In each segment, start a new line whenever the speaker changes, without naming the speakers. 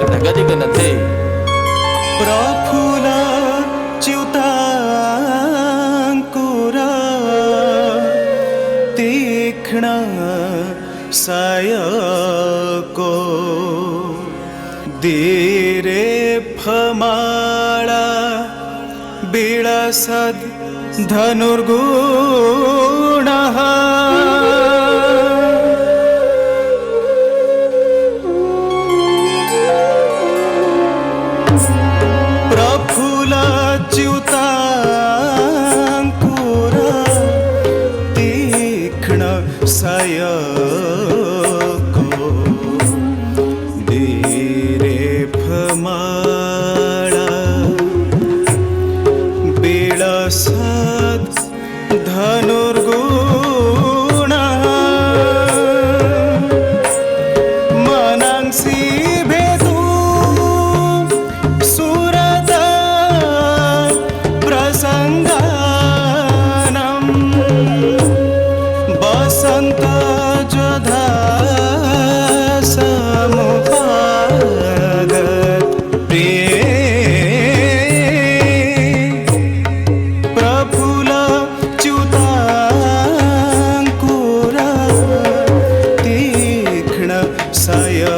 गदिक नथे
प्रफुल्ल च्युताङ्कुर तीक्ष्ण सायको धीरे फमाला विलसद् धनुर्गुणः प्रफुल्ल च्युताङ्कुर तीक्ष्ण सायको धीरे फमाला विलसद् धनुर्गुणः मनांसि भेदु सुरत प्रसङ्गानं वसन्त जोधा समुपागत प्रिये प्रफुल्ल च्युताङ्कुर तीक्ष्ण सायक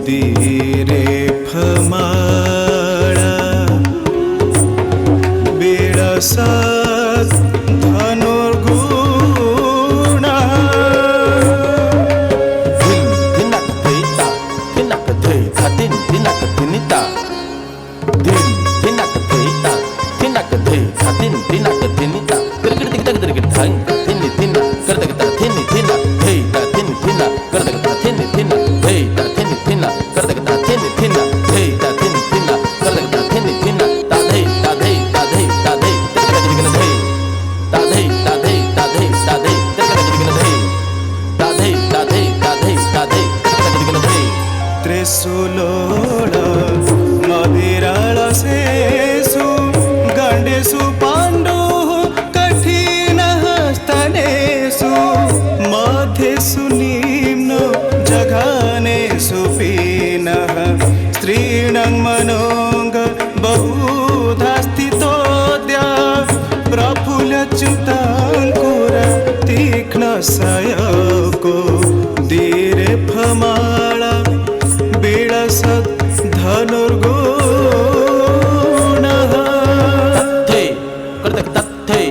धीरे फमाला विलसद् धनुर्गुणः
थिनक थेता थिनक थे खातिन थिनक थिनिता थिनक थेता थिनक थे खातिन थिनक थिनिता करकट तक थांग थिनि थिना करतक थिनि थिना थेता थिनि थिना करतक थिनि थिना थेता थिनि थिना करतक थिनि थिना थेता थिनि थिना करतक थिनि थिना ताधे ताधे ताधे ताधे करकट नथे ताधे ताधे ताधे ताधे करकट नथे ताधे ताधे ताधे ताधे करकट नथे
त्रिशूलोळ मदिराळसेषु गण्डेषु पाण्डुः कठिनः स्तनेषु मध्येषु निम्न जघानेषु पीनः स्त्रीणां मनोङ्ग बहुधा स्थितोऽद्य प्रफुल्ल च्युताङ्कुर तीक्ष्ण सायको धीरे फमाला विलसद् धनुर्गुणः
थे करतक तथे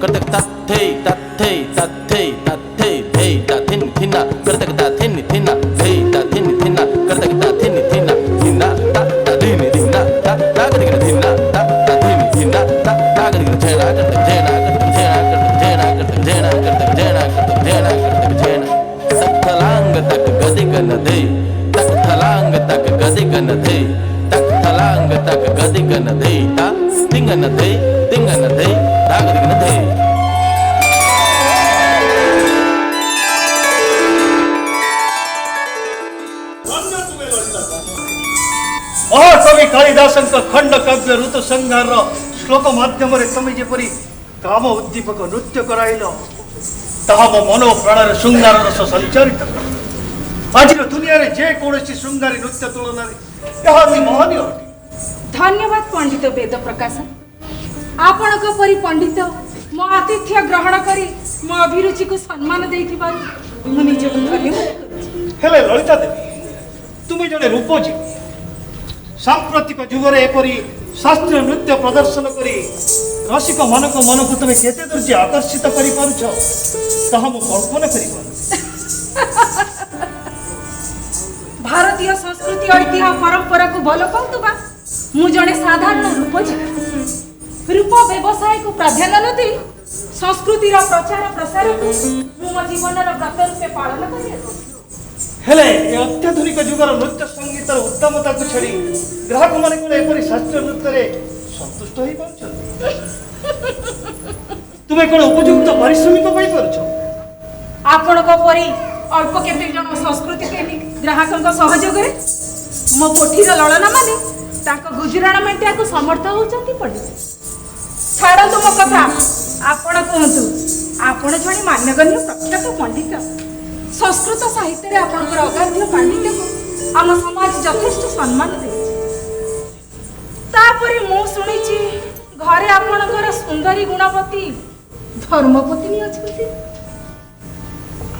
करतक तथे तथे तथे तथे थे तथिन थिना करतक तथिन थिना थे तथिन थिना करतक तथिन थिना थिना तथिन थिना तागदिक थिना तथिन थिना तागदिक थेना करतक थेना करतक थेना करतक थेना करतक थेना करतक थेना करतक थेना तखलांग तक गदिक नथे तखलांग तक गदिक नथे तखलांग तक गदिक नथे ता तिंग नथे तागदिक नथे
महाकवि कालिदासंक खंड काव्य ऋतु संहार श्लोक माध्यम तमे जेपरी काम उद्दीपक नृत्य कराइल ताहा मो मन प्राणर श्रृंगार रस संचारित आज दुनिया रे जे कोनोसी श्रृंगारी नृत्य तुलन अति महनीय अटे।
धन्यवाद पंडित वेद प्रकाश आपणक परी पंडित मो आतिथ्य ग्रहण करी मो अभिरुचि को सम्मान देइथिबारु मु निजको धन्यवाद करूछि।
हेले ललिता देवी तुम जड़े रूपजी सांप्रतिक जुगरे एपरी शास्त्रीय नृत्य प्रदर्शन करी रसिक मन को तुम केते दूर आकर्षित करि पारुछ ताहा मु कल्पना करि पारु।
भारतीय संस्कृति ऐतिह्य परंपरा को भल पाउतबा मु जणे साधारण रूपजी रूप व्यवसाय को प्राधान्य न दे संस्कृतिर प्रचार प्रसार को मु मो जीवनर व्रत रूपे पालन करि
हेले ए अत्याधुनिक जुगर नृत्य संगीत उत्तमता को छड़ी ग्राहक माने को एपरी शास्त्रीय नृत्य रे संतुष्ट होई पारुछ तुमे कोन उपयुक्त परिश्रमिक पाई पारुछ
आपणक परी अल्प केते जन संस्कृति प्रेमी ग्राहकक सहयोग रे मो कोठीर लड़ना माने ताको गुजराण मेंटिया को समर्थ होचंती पड़ी छाड़ो मो कथा आपण कहतु आपण जणी मान्यगण्य प्रख्यात पंडित संस्कृत साहित्य रे आपनकर अगाध्य पांडित्य को आम समाज यथेष्ट सम्मान दे तापरे मो सुनिछि घरे आपनकर सुंदरी गुणवती धर्मपत्नी अछंती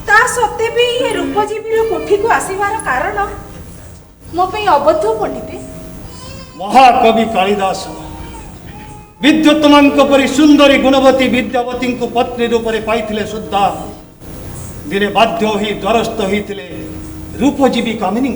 ता सत्ते भी ये रूपजीवी कोठी को आसीबार कारण मो पे अबद्ध पंडिते
महाकवि कालिदास विद्युत्मांक परी सुंदरी गुणवती विद्यावती को पत्नी रूप में पाई सुद्धा दिने बाध्य ही द्वारस्थ होते रूपजीवी कामिनी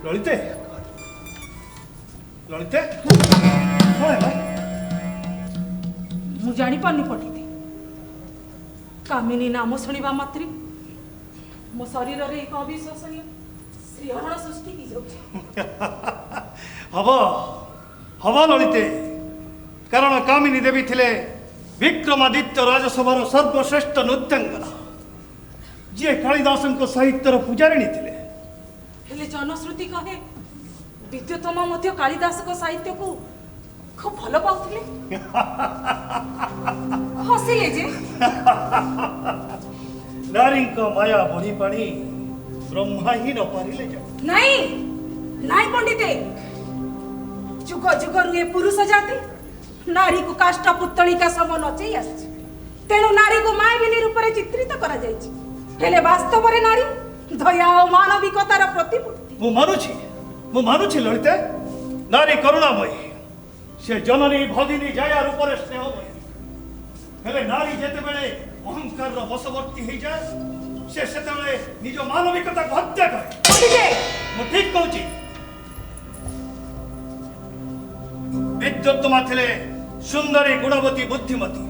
ललिते ललिते
मु जानी पानी पंडिते कामिनी नाम शुणा मात्र मो शरीर रे एक अविश्वसनीय श्रीहरण सृष्टि की जाउछि
हब हब ललिते कारण कामिनी देवी थिले विक्रमादित्य राजसभार सर्वश्रेष्ठ नृत्यांगना जी कालिदास साहित्यर पूजारिणी थिले
हेले जनश्रुति कहे विद्युतमा मध्य कालिदास को साहित्य को खूब भल पाउथिले हसिले जे
नारी माया बड़ी पानी ब्रह्मा ही न पारिले जा
नहीं नहीं पंडिते जुग जुग रुए पुरुष जाति नारी को काष्ठ पुतलिका सम नचई आछि तेणु नारी को मायाविनी रूप में चित्रित करा जायछि हेले वास्तव रे नारी दया और मानविकतार प्रतिपूर्ति
मु मानुछि ललिते नारी करुणामयी से जननी भगिनी जया रूप में स्नेहमयी हेले नारी जेते बेले अहंकार वशवर्ती हो जाए से सेते निज मानविकता को हत्या करे मु ठीक कहूछि विद्युत्मा थिले सुंदरी गुणवती बुद्धिमती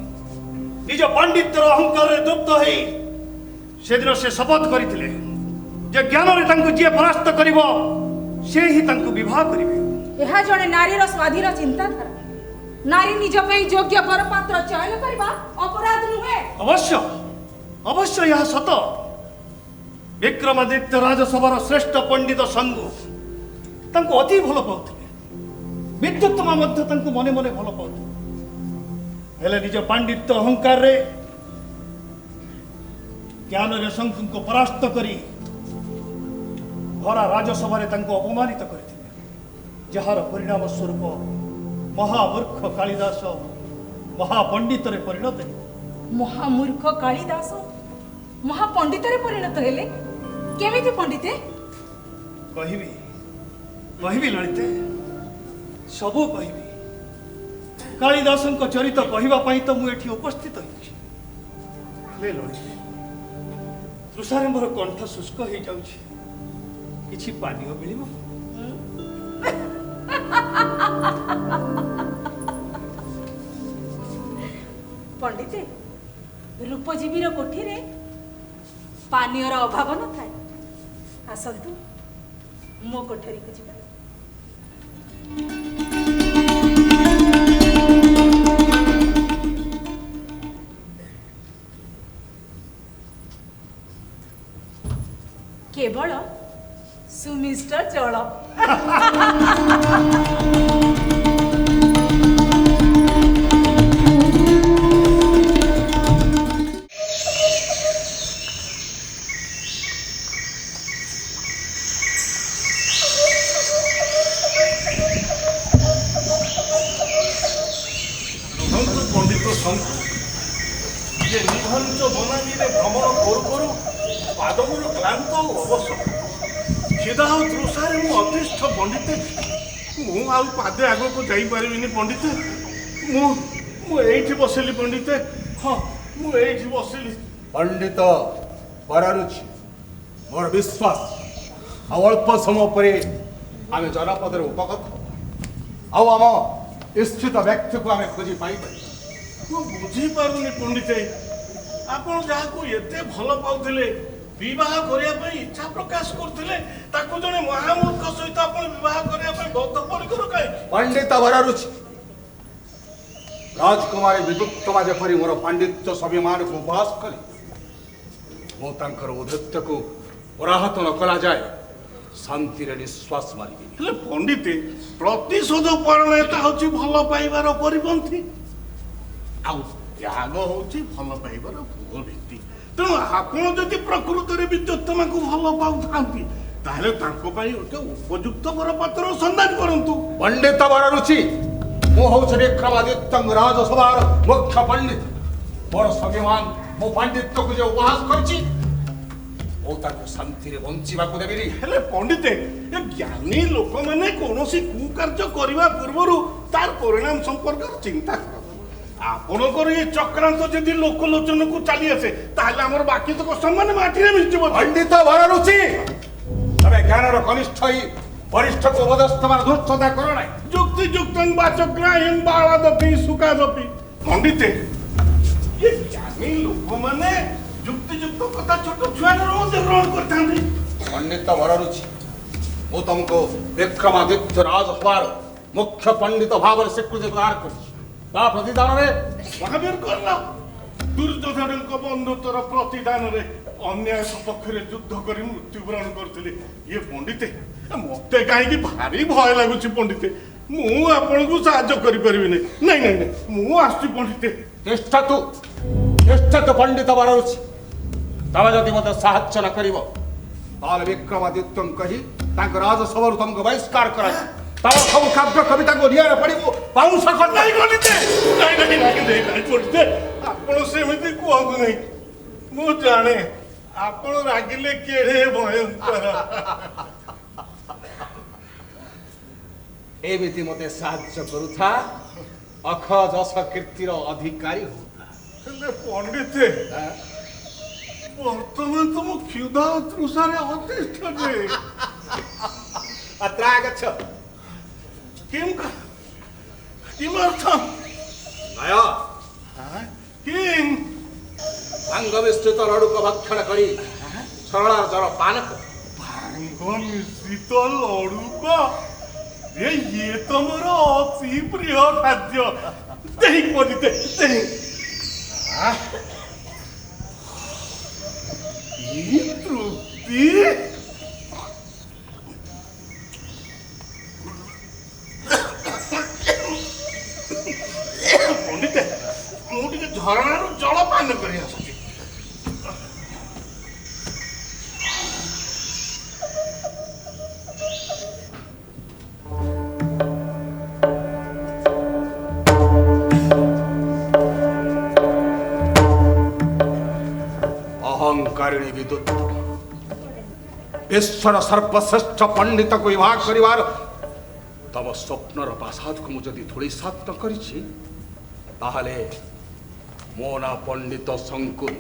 निज पांडित्यर अहंकार दुप्त होई से दिन से शपथ करथिले जे ज्ञान रे तांको जे परास्त करिवो से ही तांको विवाह करिवे
एहा जने नारीर स्वाधीन चिंताधारा नारी निज पे योग्य वरपात्र चयन करबा अपराध नुहे
अवश्य अवश्य यह सत विक्रमादित्य राजसभार श्रेष्ठ पंडित संगु तांको अति भल पाउथिले विद्युत्मा मध्य तांको मने मने भल पाउथिले हेले निज पांडित्य अहंकार रे ज्ञान रे शंखु को परास्त करी भरा राजसभा अपमानित करथिले जहार परिणाम स्वरूप महामूर्ख कालिदास महापंडित रे परिणत
महामूर्ख कालिदास महापंडित रे परिणत हेले केमिति पंडिते
कहिबी कहिबी ललिते सबु कहिबी कालिदास चरित कहवा तो मुझे उपस्थित होइछि ललिते तृषारे मोर कंठ शुष्क हो जाउछि किछि पानी मिलिबो
पंडिते रूपजीवीर कोठी रे पानीर अभाव न थाए आसतु मो कोठरी को जिबा केवल सुमिष्ट जल
पंडित शंकर जे निघंच बनानी भ्रमण करू करू पादमुर क्लांत अवश्य सीधा तृषारे मु अतिष्ठ पंडित मु पादे आग को जापारि पंडित मुझे बसिली पंडित हाँ मुझे बसिली
पंडित परारुचि मोर विश्वास अल्प समय पर आम जनपद उपगत आम इच्छित व्यक्ति को आम खोजी पाई
ମୁଁ ବୁଝିପାରୁନି ପଣ୍ଡିତେ, ଆପଣ ଯାହାକୁ ଏତେ ଭଲ ପାଉଥିଲେ, ବିବାହ କରିବା ପାଇଁ ଇଚ୍ଛା ପ୍ରକାଶ କରୁଥିଲେ, ତାକୁ ଜଣେ ମହାମୂର୍ଖ ସହିତ ଆପଣ ବିବାହ କରିବା ପାଇଁ ବଦ୍ଧପରିକର କାହିଁକି?
ପଣ୍ଡିତ ବରରୁଚି ରାଜକୁମାରୀ ବିଦୁତ୍ତମା ଯେପରି ମୋର ପାଣ୍ଡିତ୍ୟ ସ୍ୱାଭିମାନକୁ ଉପହାସ କଲେ, ମୁଁ ତାଙ୍କର ଉଦ୍ଧତ୍ୟକୁ ପରାହତ ନ କରାଯାଏ ଶାନ୍ତିରେ ନିଶ୍ୱାସ ମାରିବି।
ହେଲେ ପଣ୍ଡିତେ, ପ୍ରତିଶୋଧ ପରଣତା ହଉଛି ଭଲ ପାଇବାର ପରିପନ୍ଥୀ, ଆଉ ତ୍ୟାଗ ହଉଛି ଭଲ ପାଇବାର ପୂର୍ବ ଭିତ୍ତି। ତେଣୁ ଆପଣ ଯଦି ପ୍ରକୃତରେ ବିଦ୍ୟୁତ୍ତମାକୁ ଭଲ ପାଉଥାନ୍ତି, ତାହେଲେ ତାଙ୍କ ପାଇଁ ଗୋଟେ ଉପଯୁକ୍ତ ବରପାତ୍ର ସନ୍ଧାନ କରନ୍ତୁ।
ପଣ୍ଡିତ ବରରୁଚି ମୁଁ ହଉଛି ବିକ୍ରମାଦିତ୍ୟଙ୍କ ରାଜସଭାର ମୁଖ୍ୟ ପଣ୍ଡିତ। ମୋର ସ୍ୱାଭିମାନ ମୋ ପାଣ୍ଡିତ୍ୟକୁ ଯେ ଉପହାସ କରିଛି, ମୁଁ ତାକୁ ଶାନ୍ତିରେ ବଞ୍ଚିବାକୁ ଦେବିନି।
ହେଲେ ପଣ୍ଡିତେ, ଏ ଜ୍ଞାନୀ ଲୋକମାନେ କୌଣସି କୁକାର୍ଯ୍ୟ କରିବା ପୂର୍ବରୁ ତାର ପରିଣାମ ସମ୍ପର୍କରେ ଚିନ୍ତା କରନ୍ତି। ଆପଣଙ୍କର ଏ ଚକ୍ରାନ୍ତ ଯଦି ଲୋକଲୋଚନକୁ ଚାଲି ଆସେ, ତାହେଲେ ଆମର ବାକି ତକ ସମ୍ମାନ ମାଟିରେ ମିଶିଯିବ।
ପଣ୍ଡିତ ବରରୁଚି ତମେ ଜ୍ଞାନର କନିଷ୍ଠ ହୋଇ ବରିଷ୍ଠକୁ ଉପଦେଶମାନ ଧୂର୍ତ୍ତତା କର ନାହିଁ।
ଯୁକ୍ତି ଯୁକ୍ତଂ ବାଚଗ୍ରାହ୍ୟଂ ବାଳାଦପି ସୁକାଦପି। ପଣ୍ଡିତେ, ଏ ଜ୍ଞାନୀ ଲୋକମାନେ ଯୁକ୍ତିଯୁକ୍ତ କଥା ଛୋଟ ଛୁଆଙ୍କର ମଧ୍ୟ ଗ୍ରହଣ କରିଥାନ୍ତି।
ପଣ୍ଡିତ ବରରୁଚି ମୁଁ ତମକୁ ବିକ୍ରମାଦିତ୍ୟ ରାଜସଭାର ମୁଖ୍ୟ ପଣ୍ଡିତ ଭାବରେ ସ୍ୱୀକୃତି ପ୍ରଦାନ କରିଛି। ତା ପ୍ରତିଦାନରେ
ମହାବୀର କର୍ଣ୍ଣ ଦୁର୍ଯ୍ୟୋଧନଙ୍କ ବନ୍ଧୁତ୍ୱର ପ୍ରତିଦାନରେ ଅନ୍ୟାୟ ସପକ୍ଷରେ ଯୁଦ୍ଧ କରି ମୃତ୍ୟୁବରଣ କରିଥିଲେ। ଇଏ ପଣ୍ଡିତେ, ମତେ କାହିଁକି ଭାରି ଭୟ ଲାଗୁଛି ପଣ୍ଡିତେ। ମୁଁ ଆପଣଙ୍କୁ ସାହାଯ୍ୟ କରିପାରିବିନି। ନାଇଁ ନାଇଁ ନାଇଁ, ମୁଁ ଆସୁଛି ପଣ୍ଡିତେ।
ତିଷ୍ଠତୁ ପଣ୍ଡିତ ବରରୁଚି ତମେ ଯଦି ମୋତେ ସାହାଯ୍ୟ ନ କରିବ, ତାହେଲେ ବିକ୍ରମାଦିତ୍ୟଙ୍କୁ କହି ତାଙ୍କ ରାଜସଭାରୁ ତମକୁ ବହିଷ୍କାର କରାଯିବ। ତମ ସବୁ କାବ୍ୟ କବିତାକୁ ନିଆରେ ପଡ଼ିବ ପାଉଁଶ ଖଣ୍ଡ।
ନାଇଁ ପଣ୍ଡିତେ, ନାଇଁ ନାଇଁ ନାଇଁ ନାଇଁ ନାଇଁ ପଣ୍ଡିତେ, ଆପଣ ସେମିତି କୁହନ୍ତୁ ନାହିଁ। ମୁଁ ଜାଣେ ଆପଣ ରାଗିଲେ କେଡ଼େ ଭୟଙ୍କର।
ଏମିତି ମୋତେ ସାହାଯ୍ୟ କରୁଥା, ଅଖ ଯଶ କୀର୍ତ୍ତିର ଅଧିକାରୀ ହଉଥା।
ହେଲେ ପଣ୍ଡିତେ, ବର୍ତ୍ତମାନ ତ ମୁଁ କ୍ଷୁଧା ତୃଷାରେ ଅତିଷ୍ଠ ଯେ।
अत्र आगच्छ।
किमर्थं?
नय
किं?
भाङ्गमिश्रित लडुक भक्षण करी सरल जल पान कर।
भांग मिश्रित लडुक? ये तो मोर अति प्रिय खाद्य। देहि पडिते देहि। तृप्ति पंडिते, मुझे झरणार जल पान कर
अहंकारिणी विद्युत ईश्वर सर्वश्रेष्ठ पंडित को विवाह करिवार तम स्वप्नर प्रासाद को मुझे धूलिसात न करिछि, ताहले मो ना पंडित शंकुर।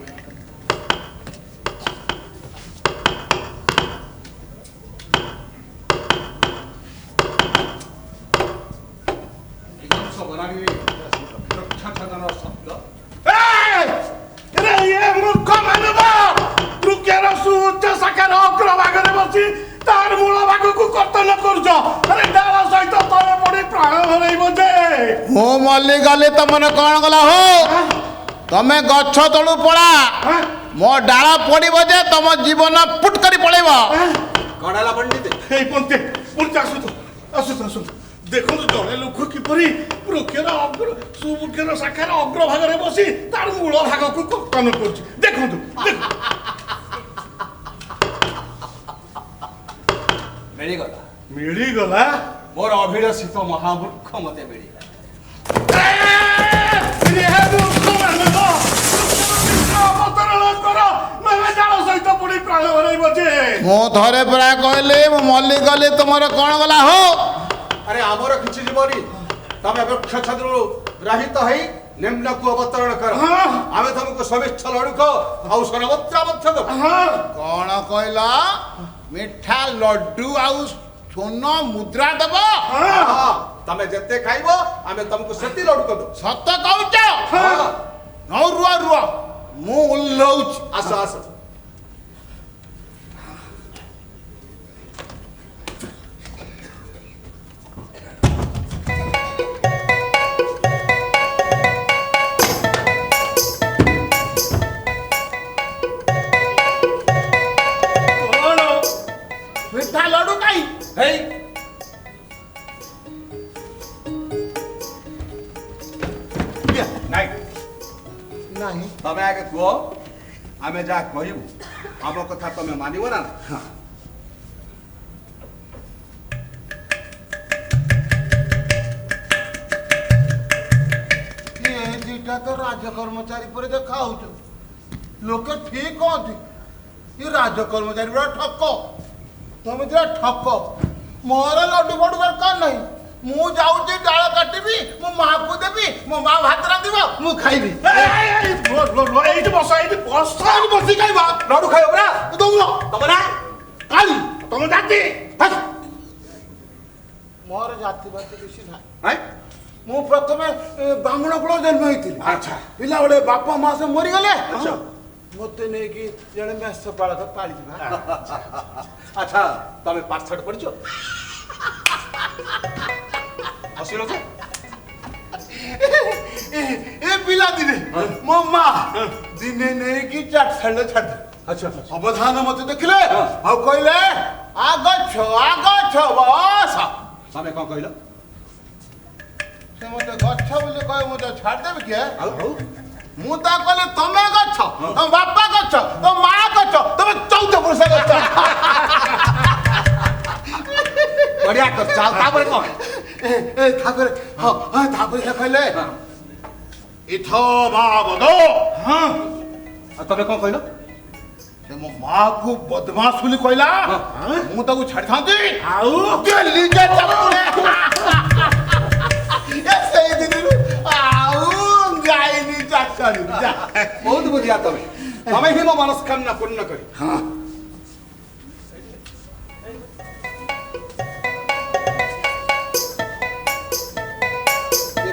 मो मल्ली गली तमने कौन गला हो? तमे गछ तलू पड़ा मो डाला पड़ब जे तुम जीवन पुट कर पड़ेब।
कड़ाला पंडित
पंडित पंडित आसु देखो जड़े लोक किपरि वृक्षर अग्र सुवृक्षर शाखार अग्रभाग बसी तार मूल भाग को कर्तन कर देखो मिलीगला
मोर अभिलषित महामूर्ख मते मिली
मो थरे परा कहले मो मल्ली गली तुमर कौन गला हो?
अरे आमर किछि जीवनी तमे वृक्ष छद्र रहित हई निम्न को अवतरण कर। आमे तुमको समिष्ठ लडुक आउ सरवत्र मध्य दो।
कौन कहला? मिठा लड्डू आउ सोन मुद्रा देब?
तमे जते खाइबो आमे तुमको सेति लडुक दो।
सत कहूच? ହଉ ରୁହ ରୁହ ମୁଁ ଓହ୍ଲଉଛି।
ଆସ ଆସ।
କଣ
ମିଠା ଲଡୁ କାଇଁ?
ହେଇ ନାଇଁ
ନାହିଁ।
ତମେ ଆଗେ କୁହ ଆମେ ଯାହା କହିବୁ ଆମ କଥା ତମେ ମାନିବ ନା?
ଏ ଦିଟା ତ ରାଜକର୍ମଚାରୀ ପରେ ଦେଖା ହଉଛୁ। ଲୋକେ ଠିକ କହନ୍ତି ଏ ରାଜକର୍ମଚାରୀ ଗୁଡା ଠକ। ତମେ ଦିଟା ଠକ। ମୋର ଲଡୁ ଫଡୁ ଦରକାର ନାହିଁ। ମୁଁ ଯାଉଛି ଡାଳ କାଟିବି, ମୋ ମାକୁ ଦେବି, ମୋ ମା ଭାତ ରାନ୍ଧିବ, ମୁଁ ଖାଇବି।
ଏଇଠି ବସ ଏଇଠି ବସ।
ବସି ଖାଇବ
ଲଡୁ ଖାଇବ ପରା?
ଦଉନ
ତମ ନା
କାଲି।
ତମ ଜାତି
ମୋର ଜାତି ବାତି କିଛି ନାହିଁ।
ହାଁ?
ମୁଁ ପ୍ରଥମେ ବ୍ରାହ୍ମଣ କୁଳ ଜନ୍ମ ହେଇଥିଲି।
ଆଚ୍ଛା।
ପିଲାବେଳେ ବାପା ମା ସବୁ ମରିଗଲେ।
ଆଚ୍ଛା।
ମତେ ନେଇକି ଜଣେ ମେଷ ପାଳକ ପାଳିଯିବା।
ଆଚ୍ଛା ତମେ ପାଠ ଶାଠ ପଢିଛ? ହସିଲ ଯେ?
ଏ ପିଲା ଦିନେ ମୋ ମା ଦିନେ ନେଇକି ଚାଟଶାଳୀରେ ଛାଡିଦେଲେ।
ଆଚ୍ଛା
ଅବଧାନ ମତେ ଦେଖିଲେ ଆଉ କହିଲେ ଆଗ ଛ ବସ।
ତମେ କଣ କହିଲ?
ସେ ମତେ ଗଛ ବୋଲି କହେ ମୁଁ ତ ଛାଡିଦେବି କିଏ?
ଆଉ
ମୁଁ ତା କହିଲେ ତମେ ଗଛ, ତମ ବାପା ଗଛ, ତମ ମା ଗଛ, ତମେ 14 ପୁରୁଷ ଗଛ।
ବଢିଆ କରିଛ। ଆଉ ତାପରେ କଣ?
ତାପରେ ତାପରେ ସେ କହିଲେ
ଇଥ ବାବଦ
ଆଉ ତମେ କଣ କହିଲ?
ସେ ମୋ ମାକୁ ବଦମାସ ବୋଲି କହିଲା। ମୁଁ ତାକୁ ଛାଡ଼ିଥାନ୍ତି
ଆଉ
ନିଜେ ସେଇ ଦିନରୁ ଆଉ ଗାଇନି ଚାଟଶାଳୀ।
ବହୁତ ବୁଝିଆ ତମେ। ତମେ ହିଁ ମୋ ମନସ୍କାମନା ପୂର୍ଣ୍ଣ କରି।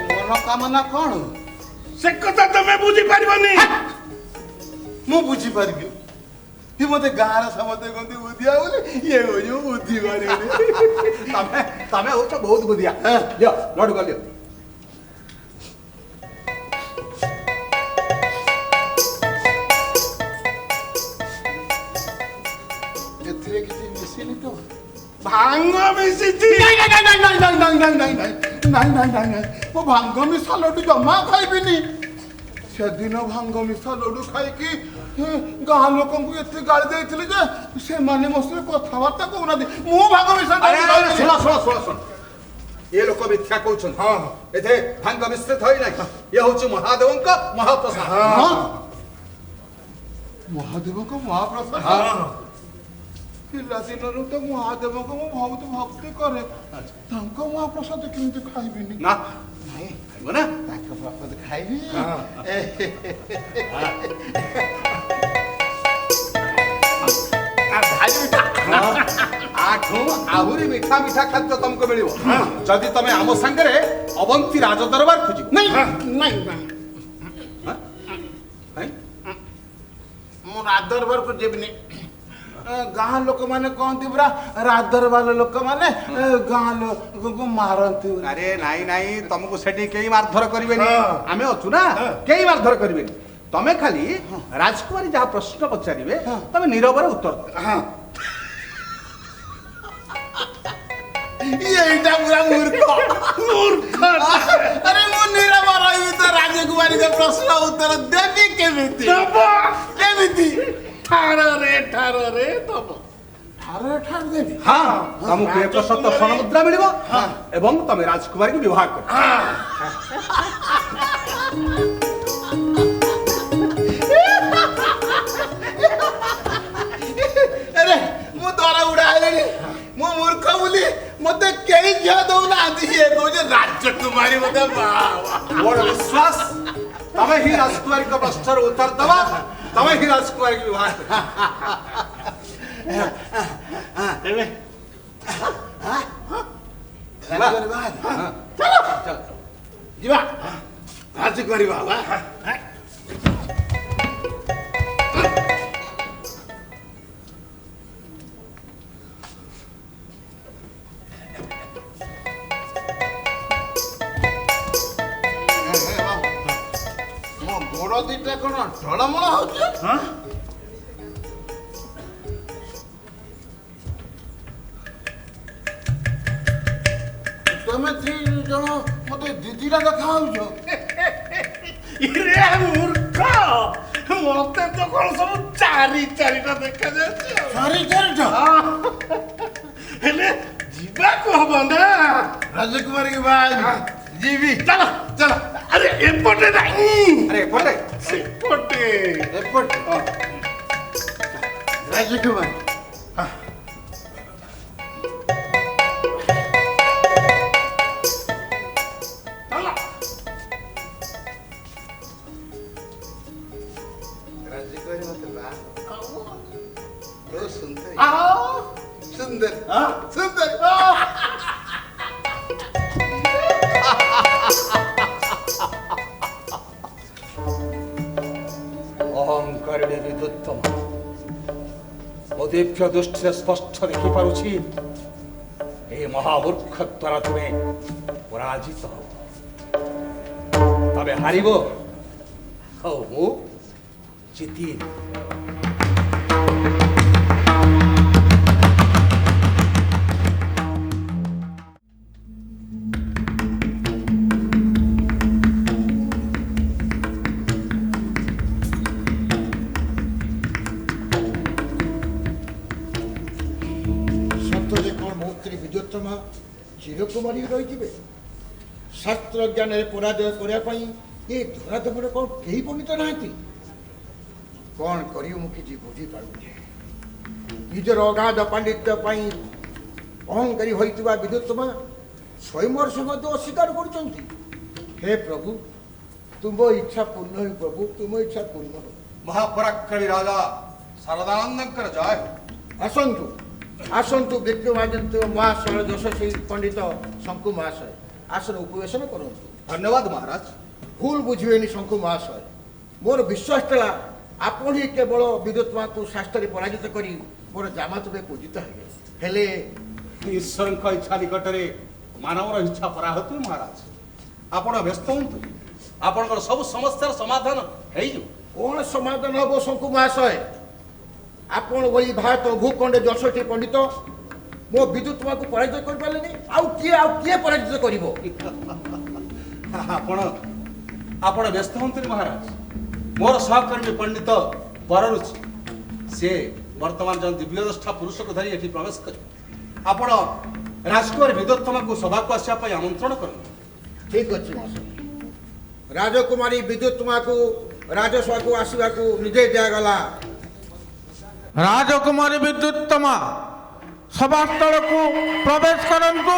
ମନୋକାମନା କଣ?
ସେ କଥା ତମେ ବୁଝିପାରିବନି।
ମୁଁ ବୁଝିପାରିବି। ଏ ମତେ ଗାଁର ସମସ୍ତେ କହନ୍ତି ବୁଦ୍ଧିଆ ବୋଲି। ଇଏ କହୁଛି ମୁଁ ବୁଦ୍ଧି ପାରିବିନି।
ତମେ ହଉଛ ବହୁତ ବୁଦ୍ଧିଆ। ଦିଅ ଲଡୁ କରିଦିଅ।
ଏଥିରେ କିଛି ମିଶିନି ତ?
ଭାଙ୍ଗ ମିଶିଛି।
ମୁଁ ଭାଙ୍ଗ ମିଶା ଲଡୁ ଜମା ଖାଇବିନି। ସେଦିନ ଭାଙ୍ଗ ମିଶା ଲଡୁ ଖାଇକି ଗାଁ ଲୋକଙ୍କୁ ଏତେ ଗାଳି ଦେଇଥିଲି ଯେ ସେମାନେ ମୋ ସହିତ କଥାବାର୍ତ୍ତା କହୁନାହାନ୍ତି। ମୁଁ ଭାଙ୍ଗ ମିଶା
ଶୁଣ ଶୁଣ ଶୁଣ ଶୁଣ ଏ ଲୋକ ମିଥ୍ୟା କହୁଛନ୍ତି। ଏଥିରେ ଭାଙ୍ଗ ମିଶ୍ରିତ ହୋଇନାହିଁ। ଇଏ ହଉଛି ମହାଦେବଙ୍କ ମହାପ୍ରସାଦ।
ମହାଦେବଙ୍କ ମହାପ୍ରସାଦ। ପିଲାଦିନରୁ ତ ମହାଦେବଙ୍କୁ ମୁଁ ବହୁତ ଭକ୍ତି କରେ। ତାଙ୍କ ମହାପ୍ରସାଦ କେମିତି ଖାଇବିନି?
ନା
ନାଇଁ
ଖାଇବ ନା?
ତାଙ୍କ ପ୍ରସାଦ ଖାଇବି।
ଆଠୁ ଆହୁରି ମିଠା ମିଠା ଖାଦ୍ୟ ତମକୁ ମିଳିବ ଯଦି ତମେ ଆମ ସାଙ୍ଗରେ ଅବନ୍ତୀ ରାଜ ଦରବାର ଖୋଜିବ।
ନାଇଁ ନାଇଁ ନାଇଁ ମୁଁ ରାଜଦରବାରକୁ ଯିବିନି। ଗାଁ ଲୋକମାନେ କହନ୍ତି ପୁରା ରାଜଦରବାର ଲୋକମାନେ ଗାଁ ଲୋକଙ୍କୁ ମାରନ୍ତି।
ଆରେ ନାଇଁ ନାଇଁ ତମକୁ ସେଠି କେହି ମାରଧର କରିବେନି। ଆମେ ଅଛୁ ନା କେହି ମାରଧର କରିବେନି। ତମେ ଖାଲି ରାଜକୁମାରୀ ଯାହା ପ୍ରଶ୍ନ ପଚାରିବେ ତମେ ନିରବରେ ଉତ୍ତର ଦେବ।
এইটা পুরা মূর্খ মূর্খ আরে মু নিরবর রহিবি তো রাজকুমারীকে প্রশ্ন উত্তর দেবি কেমিতি কেমিতি
ଠାରରେ ଦବ।
ঠারে ঠার দেবি
ହଁ ତମକୁ ଏକ ଶତ ସ୍ୱର୍ଣ୍ଣ ମୁଦ୍ରା ମିଳିବ ଏବଂ ତମେ ରାଜକୁମାରୀକୁ ବିବାହ କରିବ।
আরে মু দরা উড়া হইলেনি মু মূর্খ বলি মতে কেই ঝিও দউনাহান্তি ইয়ে কହୁছে রাজকুমারী মতে বাবা
ମୋର ବିଶ୍ୱାସ ତମେ ହିଁ ରାଜକୁମାରୀଙ୍କ ପ୍ରଶ୍ନର ଉତ୍ତର ଦେବ। ତମେ ହିଁ ରାଜକୁମାରୀକୁ ବିବାହ କରିବ।
ଏବେ
রাজকুমারী বাহার চলো
ଚାଲ।
ଯିବା
ରାଜି କରିବା ବା
ମୋ ଗୋଡ଼ ଦିଟା କ'ଣ ଢଳମଳ ହଉଛି? ତମେ ଦି ଜଣ ମତେ ଦିଦିଟା ଦେଖା ହଉଛ।
ଇରେ ମୂର୍ଖ ମତେ ତ କଣ ସବୁ ଚାରିଟା ଦେଖାଯାଉଛି ଆଉ।
ଚାରି ଚାରିଟା
ହେଲେ ଯିବାକୁ ହବ ନା
ରାଜକୁମାରୀ କି ବାହା ଯିବି।
ଚାଲ ଚାଲ ଆରେ ଏପଟେ ନାହିଁ
ଆରେ ଏପଟେ
ସେପଟେ
ଏପଟେ ରାଜକୁମାରୀ
ଚାଲ
ରାଜକୁମାରୀ ମତେ ବାହା ବହୁତ ସୁନ୍ଦର
ଆହ
ସୁନ୍ଦର ସୁନ୍ଦର
ଅହଙ୍କାରରେ ବିଦ୍ୟୁତ୍ତମ ମୋ ଦିବ୍ୟ ଦୃଷ୍ଟିରେ ସ୍ପଷ୍ଟ ଦେଖିପାରୁଛି ଏହି ମହାମୂର୍ଖ ଦ୍ୱାରା ତୁମେ ପରାଜିତ ହବ ତମେ ହାରିବ ଆଉ ମୁଁ ଜିତିବି।
ସତରେ କ'ଣ ମୋ ସ୍ତ୍ରୀ ବିଦ୍ୟୁତ୍ତମା ଚିରକୁମାରୀ ରହିଯିବେ? ଶାସ୍ତ୍ର ଜ୍ଞାନରେ ପରାଜୟ କରିବା ପାଇଁ ଏ ଧରାଧମରେ କ'ଣ କେହି ପଣ୍ଡିତ ନାହାନ୍ତି? କ'ଣ କରିବ ମୁଁ କିଛି ବୁଝିପାରୁନି। ନିଜର ଅଗାଧ ପାଣ୍ଡିତ୍ୟ ପାଇଁ ଅହଙ୍କାରୀ ହୋଇଥିବା ବିଦ୍ୟୁତ୍ତମା ସ୍ୱୟଂବର୍ଷ ମଧ୍ୟ ଅସ୍ୱୀକାର କରୁଛନ୍ତି। ହେ ପ୍ରଭୁ ତୁମ ଇଚ୍ଛା ପୂର୍ଣ୍ଣ ହେଉ ପ୍ରଭୁ ତୁମ ଇଚ୍ଛା ପୂର୍ଣ୍ଣ ହେଉ।
ମହାପରାକ୍ରମୀ ରାଜା ଶାରଦାନନ୍ଦଙ୍କର ଜୟ।
ଆସନ୍ତୁ ଆସନ୍ତୁ ବିକ୍ରମାଦିତ୍ୟ ମହାଶୟ ଯଶସ୍ୱୀ ପଣ୍ଡିତ ଶଙ୍କୁ ମହାଶୟ ଆସନ ଉପବେଶନ କରନ୍ତୁ।
ଧନ୍ୟବାଦ ମହାରାଜ।
ଭୁଲ ବୁଝିବେନି ଶଙ୍କୁ ମହାଶୟ, ମୋର ବିଶ୍ୱାସ ଥିଲା ଆପଣ ହିଁ କେବଳ ବିଦ୍ୟୁତ୍ମାକୁ ଶାସ୍ତ୍ରରେ ପରାଜିତ କରି ମୋର ଜାମାତ ଭାବେ ପୂଜିତ ହେବେ। ହେଲେ
ଈଶ୍ୱରଙ୍କ ଇଚ୍ଛା ନିକଟରେ ମାନବର ଇଚ୍ଛା ପରାହତ ମହାରାଜ। ଆପଣ ବ୍ୟସ୍ତ ହୁଅନ୍ତୁ, ଆପଣଙ୍କର ସବୁ ସମସ୍ୟାର ସମାଧାନ ହେଇଯିବ।
କ'ଣ ସମାଧାନ ହେବ ଶଙ୍କୁ ମହାଶୟ? ଆପଣ ଭଳି ଭାରତ ଭୂଖଣ୍ଡେ ଯଶସ୍ୱୀ ପଣ୍ଡିତ ମୋ ବିଦ୍ୟୁତ୍ମାକୁ ପରାଜିତ କରିପାରିଲେନି, ଆଉ କିଏ ପରାଜିତ କରିବ?
ଆପଣ ବ୍ୟସ୍ତ ହୁଅନ୍ତୁନି ମହାରାଜ। ମୋର ସହକର୍ମୀ ପଣ୍ଡିତ ବରରୁଚି ସେ ବର୍ତ୍ତମାନ ଜଣେ ଦିବ୍ୟଦ୍ରଷ୍ଟା ପୁରୁଷକୁ ଧରି ଏଠି ପ୍ରବେଶ କରିବେ। ଆପଣ ରାଜକୁମାରୀ ବିଦ୍ୟୁତ୍ତମାକୁ ସଭାକୁ ଆସିବା ପାଇଁ ଆମନ୍ତ୍ରଣ କରନ୍ତୁ।
ଠିକ୍ ଅଛି ମହାଶୟ। ରାଜକୁମାରୀ ବିଦ୍ୟୁତ୍ମାକୁ ରାଜସଭାକୁ ଆସିବାକୁ ନିଜେ ଦିଆଗଲା।
ରାଜକୁମାରୀ ବିଦ୍ୟୁତ୍ତମା ସଭାସ୍ଥଳକୁ ପ୍ରବେଶ କରନ୍ତୁ।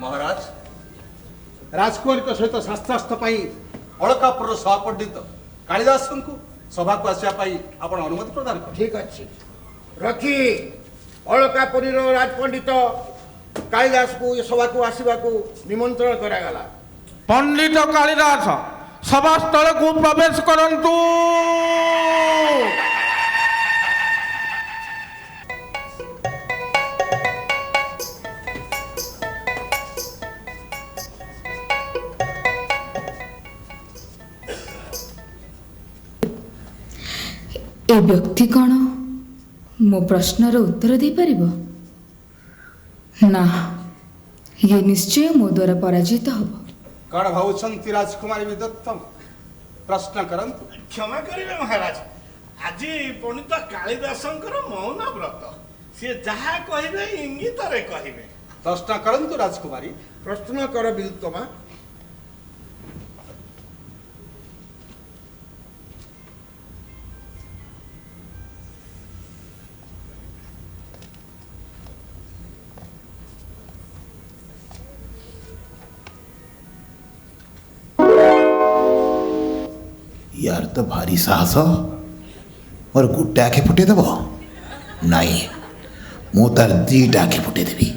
ମହାରାଜ, ରାଜକୁମାରୀଙ୍କ ସହିତ ଶାସ୍ତ୍ରାସ୍ତ୍ର ପାଇଁ ଅଳକାପୁରର ସହପଣ୍ଡିତ କାଳିଦାସଙ୍କୁ ସଭାକୁ ଆସିବା ପାଇଁ ଆପଣ ଅନୁମତି ପ୍ରଦାନ କର।
ଠିକ୍ ଅଛି। ରଖି ଅଳକାପୁରୀର ରାଜପଣ୍ଡିତ କାଳିଦାସକୁ ଏ ସଭାକୁ ଆସିବାକୁ ନିମନ୍ତ୍ରଣ କରାଗଲା।
ପଣ୍ଡିତ କାଳିଦାସ ସଭାସ୍ଥଳକୁ ପ୍ରବେଶ କରନ୍ତୁ।
ଏ ବ୍ୟକ୍ତି କ'ଣ ମୋ ପ୍ରଶ୍ନର ଉତ୍ତର ଦେଇପାରିବ? ନା, ଇଏ ନିଶ୍ଚୟ ମୋ ଦ୍ୱାରା ପରାଜିତ ହେବ।
କ'ଣ ଭାବୁଛନ୍ତି ରାଜକୁମାରୀ ବିଦ୍ୟୁତ୍ତମ? ପ୍ରଶ୍ନ କରନ୍ତୁ।
କ୍ଷମା କରିବେ ମହାରାଜ, ଆଜି ପଣ୍ଡିତ କାଳିଦାସଙ୍କର ମୌନ ବ୍ରତ। ସିଏ ଯାହା କହିବେ ଇଙ୍ଗିତରେ କହିବେ।
ପ୍ରଶ୍ନ କରନ୍ତୁ ରାଜକୁମାରୀ।
ପ୍ରଶ୍ନ କର ବିଦ୍ୟୁତ୍ତମା।
यार तो भारी साहस मोर गोटे आखि फुटेदेव नाई मु तार दीटा आखि फुटेदेवी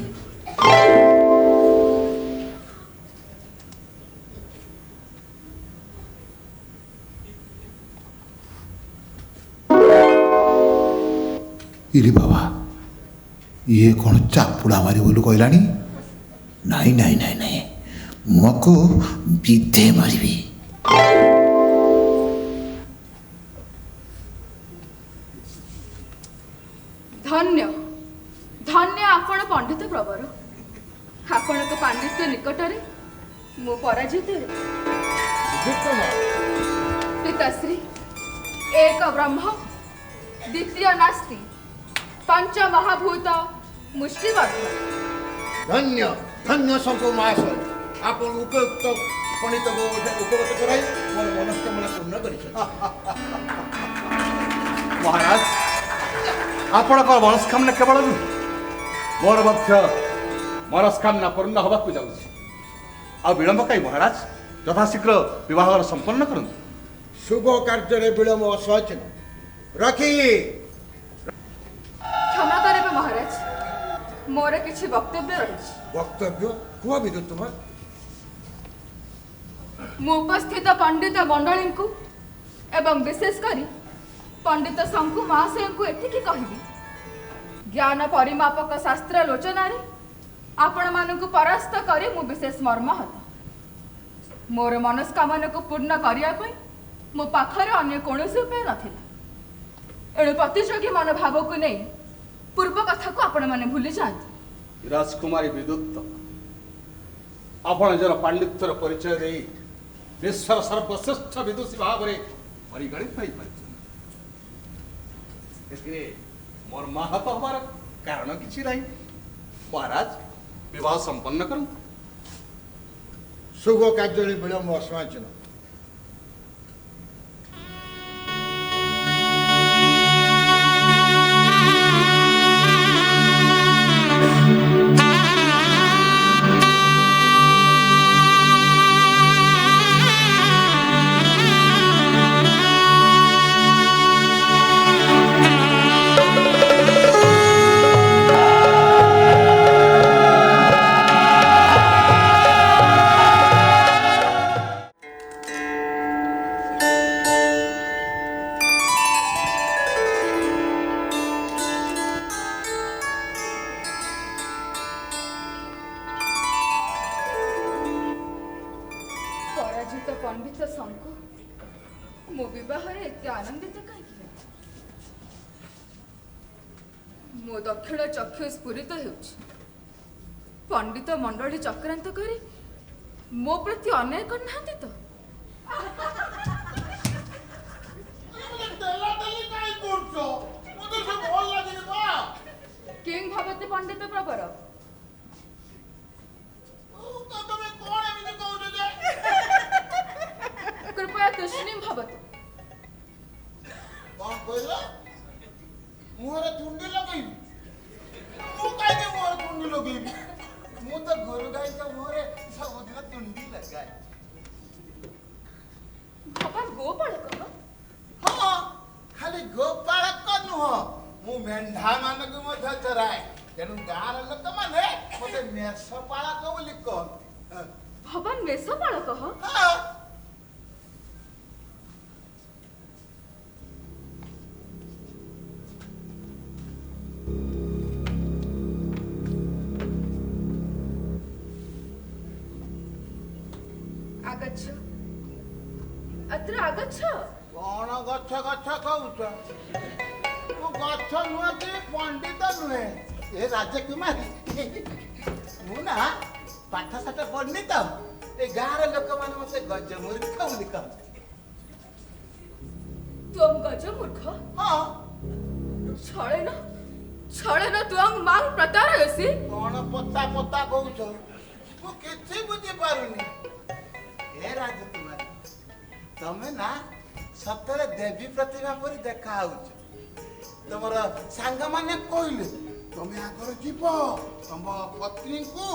इरे बाबा ये कौन चापुड़ा मारी बोलू कहलानी नाई नाई नाई नाई मुझको विधे मारिबी
धन्य धन्य आपण पंडित प्रवर आपण पांडित्य निकटरे मु पराजित पिताश्री एक ब्रह्म द्वितीय नास्ति पंच महाभूत मुष्टिबद्ध
धन्य धन्य शंकर महाशय आपण उपयुक्त पंडित उपगत कराई मोर मनस्कामना पूर्ण करिछ
महाराज आपणकर मनस्कामना केवल मोर मध्य मनस्कामना पूर्ण होबाक जाउछि आ विलंब कई महाराज यथाशीघ्र विवाह संपन्न करंतु
शुभ कार्य विलंब असहज रखी
क्षमा करेबे महाराज मोर किछि वक्तव्य रहिछि
वक्तव्य कुआ विदुत तुम
मु उपस्थित पंडित मंडली को एवं विशेष करी पंडित शंकु महाशय को एटिकी कहबी ज्ञान परिमापक शास्त्र लोचना रे आपण मानकु परास्त करी मु विशेष मर्माहत मोर मनस्कामना को पूर्ण करिया पई मो पाखरे अन्य कोनोसी उपाय नथिला एणु प्रतियोगी मनोभाव को नहीं पूर्व कथा को आपण माने भूली जाते
राजकुमारी विदुत आपण जर पांडित्यर परिचय दे विश्वर सर्वश्रेष्ठ विदुषी भाव में परिगणित हो मोर माहत हमार कारण किसी नहीं महाराज विवाह संपन्न करूं
शुभ कार्य विलंब असमाचन
पराजित पंडित शंकु मो विवाह एत आनंदित कहीं मो दक्षिण चक्षु स्फुरित होउछि पंडित मंडली चक्रांत करी मो प्रति अन्याय करनाहांती तो किंग भवति पंडित प्रवर कृपया तुष्णीं भवतु
कौन कहला मुहरे तुंडी लगेबी मु काहे मुहरे तुंडी लगेबी मु तो गोरु गाय के मुहरे सब दिन तुंडी लगाए
भगवान गोपालक
हां खाली गोपालक नुह मु मेंढा मान के मध्य चराए तेनु गार लोक माने मते मेषपालक बोली कह
भगवान मेषपालक
हां
आगच्छ अत्र आगच्छ
कौन गच्छ गच्छ कहूच तू गच्छ नुह कि पंडित नुहे ए राजकुमारी मु ना पाठ साठ पढ़नी तो ए गाँव लोक मैंने मत गजमूर्ख बोली कहते
तुम गज मूर्ख
हाँ
छळे न तुम मांग प्रतारयसी
कौन पता पता कहूच मु किछि बुझी पारुनी ए राजकुमारी तमे ना सतरे देवी प्रतिभा परी देखा होउछ तमर सांग माने कहले तमे आगर जीव तम पत्नी को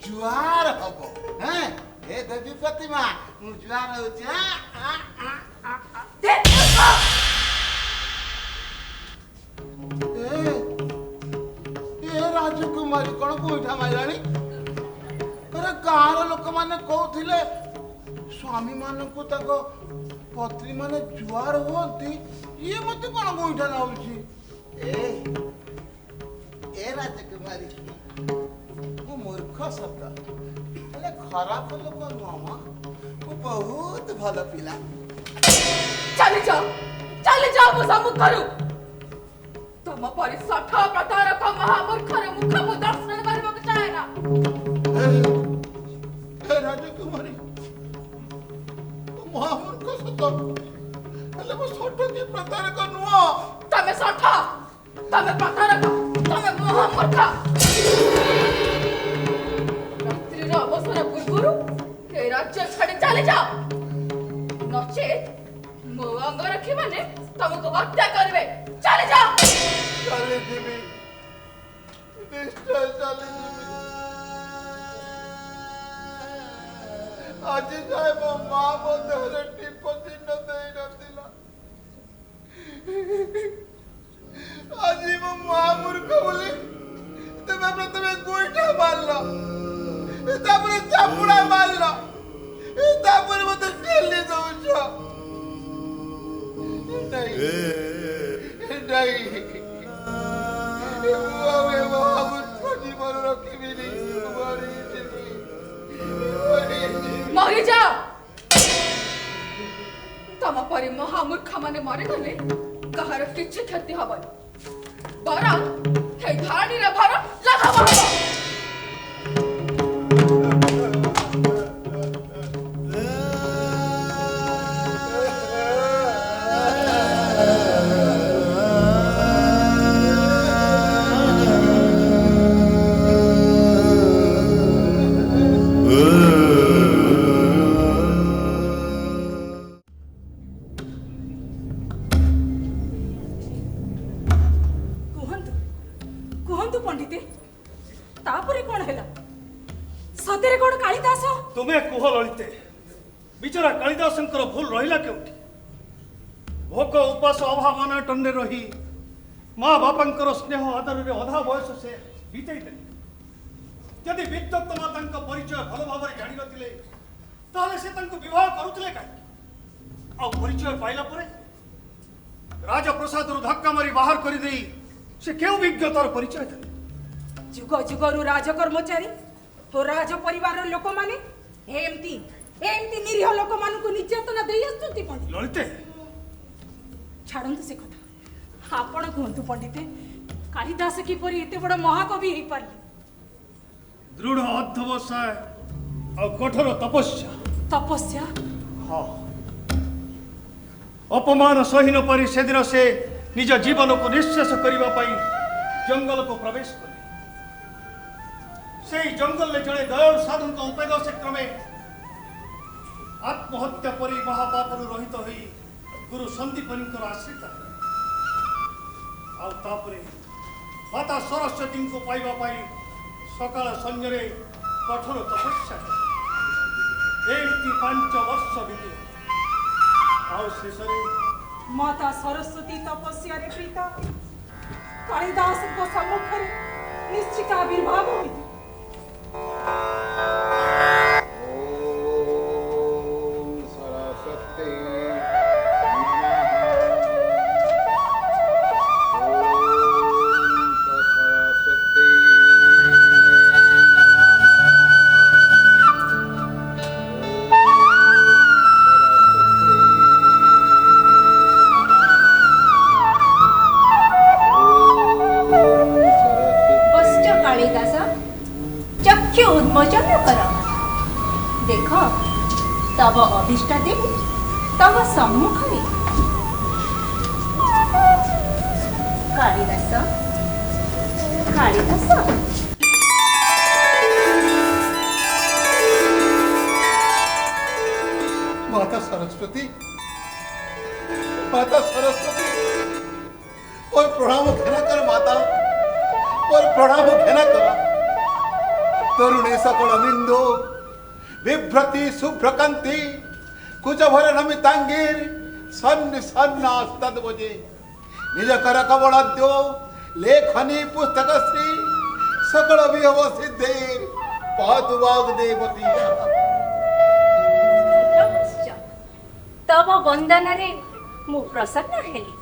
जुआर हबो हैं ए देवी प्रतिभा मु जुआर होउछ ए राजकुमारी कौन गोईठा मारिलानी अरे गाँव लोक मैंने कहते स्वामी मान को पत्री माने जुआर होती ये मत कौन गोईठा नाउची ए राजकुमारी मु मूर्ख सत हेले खराब लोक नुह मु बहुत भल पिला
चली जाओ मो सम्मुखरु तुम परि सठा प्रतारक महामूर्खर मुख मु दर्शन करबाक चाहे ना
हे राजकुमारी महामूर्ख सत हेले मो सठ की प्रतारक नुह
तमे सठा तमे प्रतारक तमे महामूर्ख रात्रिर अवसर पूर्वरु ए राज्य छाड़ी चली जाओ नचेत मो अंगरक्षी माने तुमको हत्या करबे चली जाओ
चली जीवी निश्चय चली जीवी आज जाए मो माँ मो देहरे टीप चिन्ह देई नथिला आज मो माँ मूर्ख बोली तमे प्रथमे गोईठा मारलो तापर चापुड़ा मारलो तापर मते ठेली दउछ नहीं
मरी जाओ तम परि महामूर्ख माने मरी गले कहार किछि क्षति हबनी बरं हे धाणीर भर लाघव हब
तुम्हें कुह ललिते बिचरा कालिदासंकर भूल रहिला केउठी भोक उपास अभाव अनाटन रही माँ बापांकर स्नेह आदर रे अधा बयस से बीतई देले जदि विद्वत माता परिचय भल भाव जानी नथिले ताले से तांको विवाह करुथिले काई आ परिचय पाइला परे राजप्रसाद रु धक्का मारी बाहर करि देई से केउ विज्ञतार परिचय देले
जुग जुगरु राज कर्मचारी तो राज परिवार लोक माने एमती निरीह लोक मान को निर्यातना देई आछंती पंडित
ललिते
छाड़ंतु से कथा आपण कहंतु पंडिते कालिदास की परी एते बड़ महाकवि हे पारले
दृढ़ अध्यवसाय और कठोर तपस्या हाँ अपमान सही न पारी से दिन से निज जीवन को निश्चेष करने जंगल को प्रवेश कले से जंगल में जड़े दयालु साधु उपदेश क्रमे आत्महत्या परी महापापरु रहित होई गुरु संदीपनीकर आश्रित आउे माता सरस्वती को पाइबा पाई सकाल संजरे कठोर तपस्या एमती 5 वर्ष बीते शेष
माता सरस्वती तपस्या रे प्रीता कालिदास को सम्मुख निश्चित आविर्भाव होई
उन्मोचन कर देख तब अभिष्ट देवी तब सम्मुख कालिदास कालिदास
माता सरस्वती और प्रणाम घेना कर माता और प्रणाम घेना कर तरुणी सकल निंदो विभ्रति शुभ्रकांति कुचभर नमितांगीर सन्न सन्नास्तद्वजे निज कर कवलाद्यो लेखनी पुस्तक श्री सकल विहव सिद्धेर पातु वाग्देवती
तब वंदन रे मु प्रसन्न हेली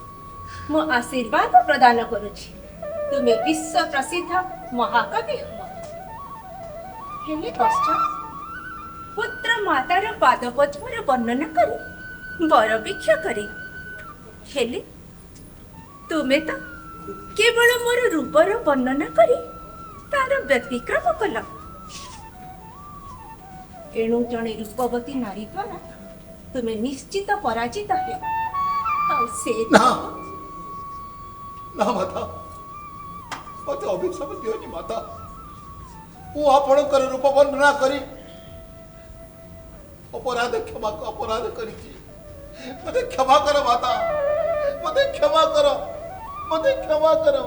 मु आशीर्वाद प्रदान करुछि तुमे विश्व प्रसिद्ध महाकवि हो हेले पश्चात पुत्र मातार पादपद्मर वर्णन करी वर भिक्षा करे हेले तुमे तो केवल मोर रूपर वर्णन करी तार व्यतिक्रम कल एणु जणे रूपवती नारी द्वारा तुमे निश्चित पराजित हे आ से
ना ना माता मते अभिशाप दियोनी माता मु आपणकर रूप वर्णना करी अपराध करिछि मते क्षमा कर माता मते क्षमा कर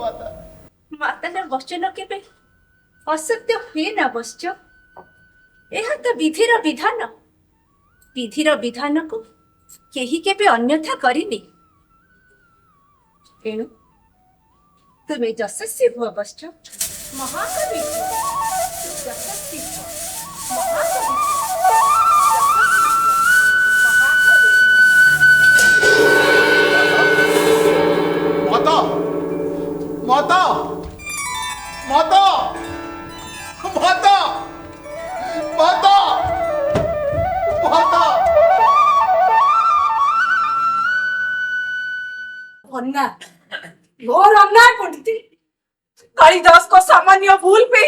माता
मातार वचन केबे असत्य हुए न बश्च यह तो विधिर विधान को केही केबे अन्यथा करिनी एणु तुमे यशस्वी हुआ बश्च महाकवि हुआ। यशस्वी हुआ महाकवि हुआ।
माता माता माता माता माता माता
घोर अन्याय पंडित कालिदास को सामान्य भूल पे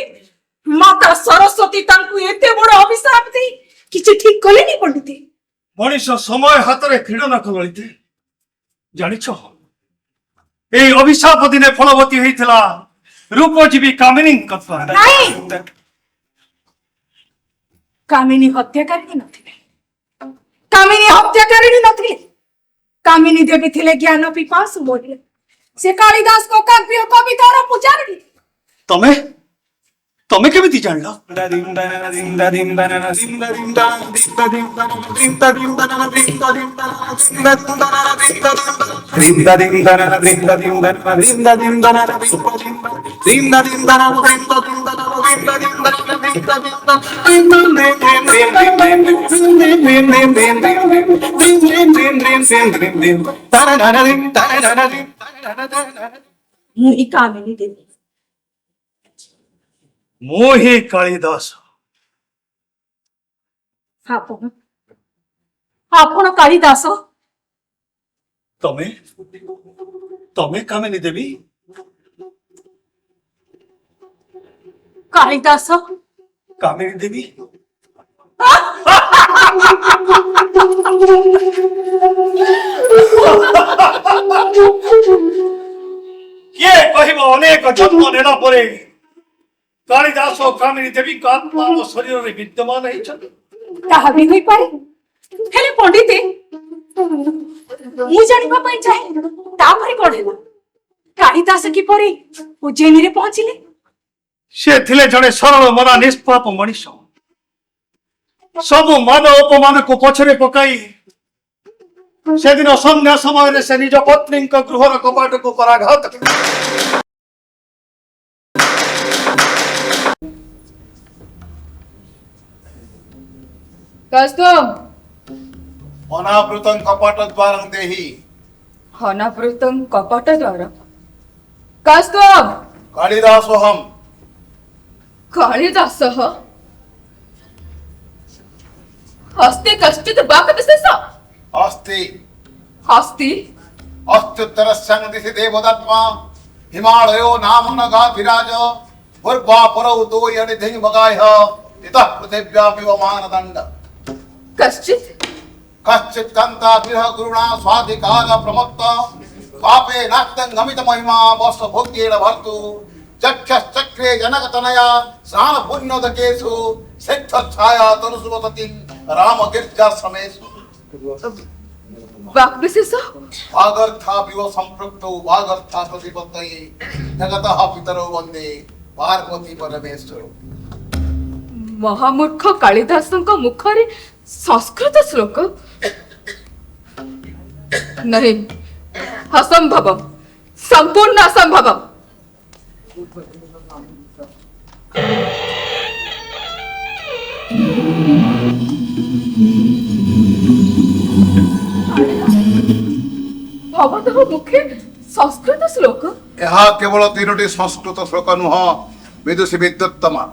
माता सरस्वती तांकु एते बड़ अभिशाप दे किछि ठीक कले नि पंडित
मनीष समय हाथ में क्रीडन कलिते जानिछ ए अभिशाप दिने फलवती होइथिला रूपजीवी कामिनी कथा
नहीं कामिनी हत्याकारिणी नथिले कामिनी हत्याकारिणी नथिले कामिनी देवी थिले ज्ञान पिपासु बोले से कालिदास को काव्य कवितार पुजारी
तमे तमे केमिति जानला
मुई कामिनी देवी
मोहे कालिदास
आपण आपण कालिदास
तमे तमे कामिनी देवी
कालिदास
कामिनी देवी किए कहिबो अनेक जन्म नेला परे कालिदास और कामिनी देवी का आत्मा और शरीर रे विद्यमान है
कहा भी होई पारे हेले पंडित मु जानिबा पई चाहे तापरे कोढेला कालिदास की परे उज्जैनी रे पहुंचिले
से थिले जने सरल मना निष्पाप मनीष सब मान अपमान को पछरे पकाई से दिन संध्या समय से निज पत्नी गृहर कपाट को पराघात
कस्तुम
अनावृतं कपट द्वारं देहि
अनावृतं कपट द्वार कस्तुम
कालिदासोऽहं
कालिदासः हस्ते कश्चित् वाक्विशेष
अस्ति
अस्ति
अस्त्युत्तरस्यं दिशि देवदत्मा हिमालयो नाम नगाधिराज पूर्वापरौ दोयनिधिं मगायः इतः पृथिव्यामिव मानदण्ड
कश्चित्
कश्चित् कान्ता गृह गुरुणा स्वाधिकार प्रमत्त पापे नाक्तं गमित महिमा वस भोग्येन भर्तु चक्षश्चक्रे जनकतनया स्नान पुण्योदकेषु सिद्ध छाया तनुसुवतति राम गिर्जा समेषु
वाक्विशेष
वागर्था विव संपृक्तौ वागर्था प्रतिपत्तये जगतः पितरौ वन्दे पार्वती परमेश्वरौ
महामूर्ख कालिदासଙ୍କ ମୁଖରେ संस्कृत श्लोक नहीं, असंभव, संपूर्ण असंभव। भवतः मुखे संस्कृत श्लोक।
यह केवल 3टी संस्कृत श्लोक नुह विदुषी विद्युत्तमा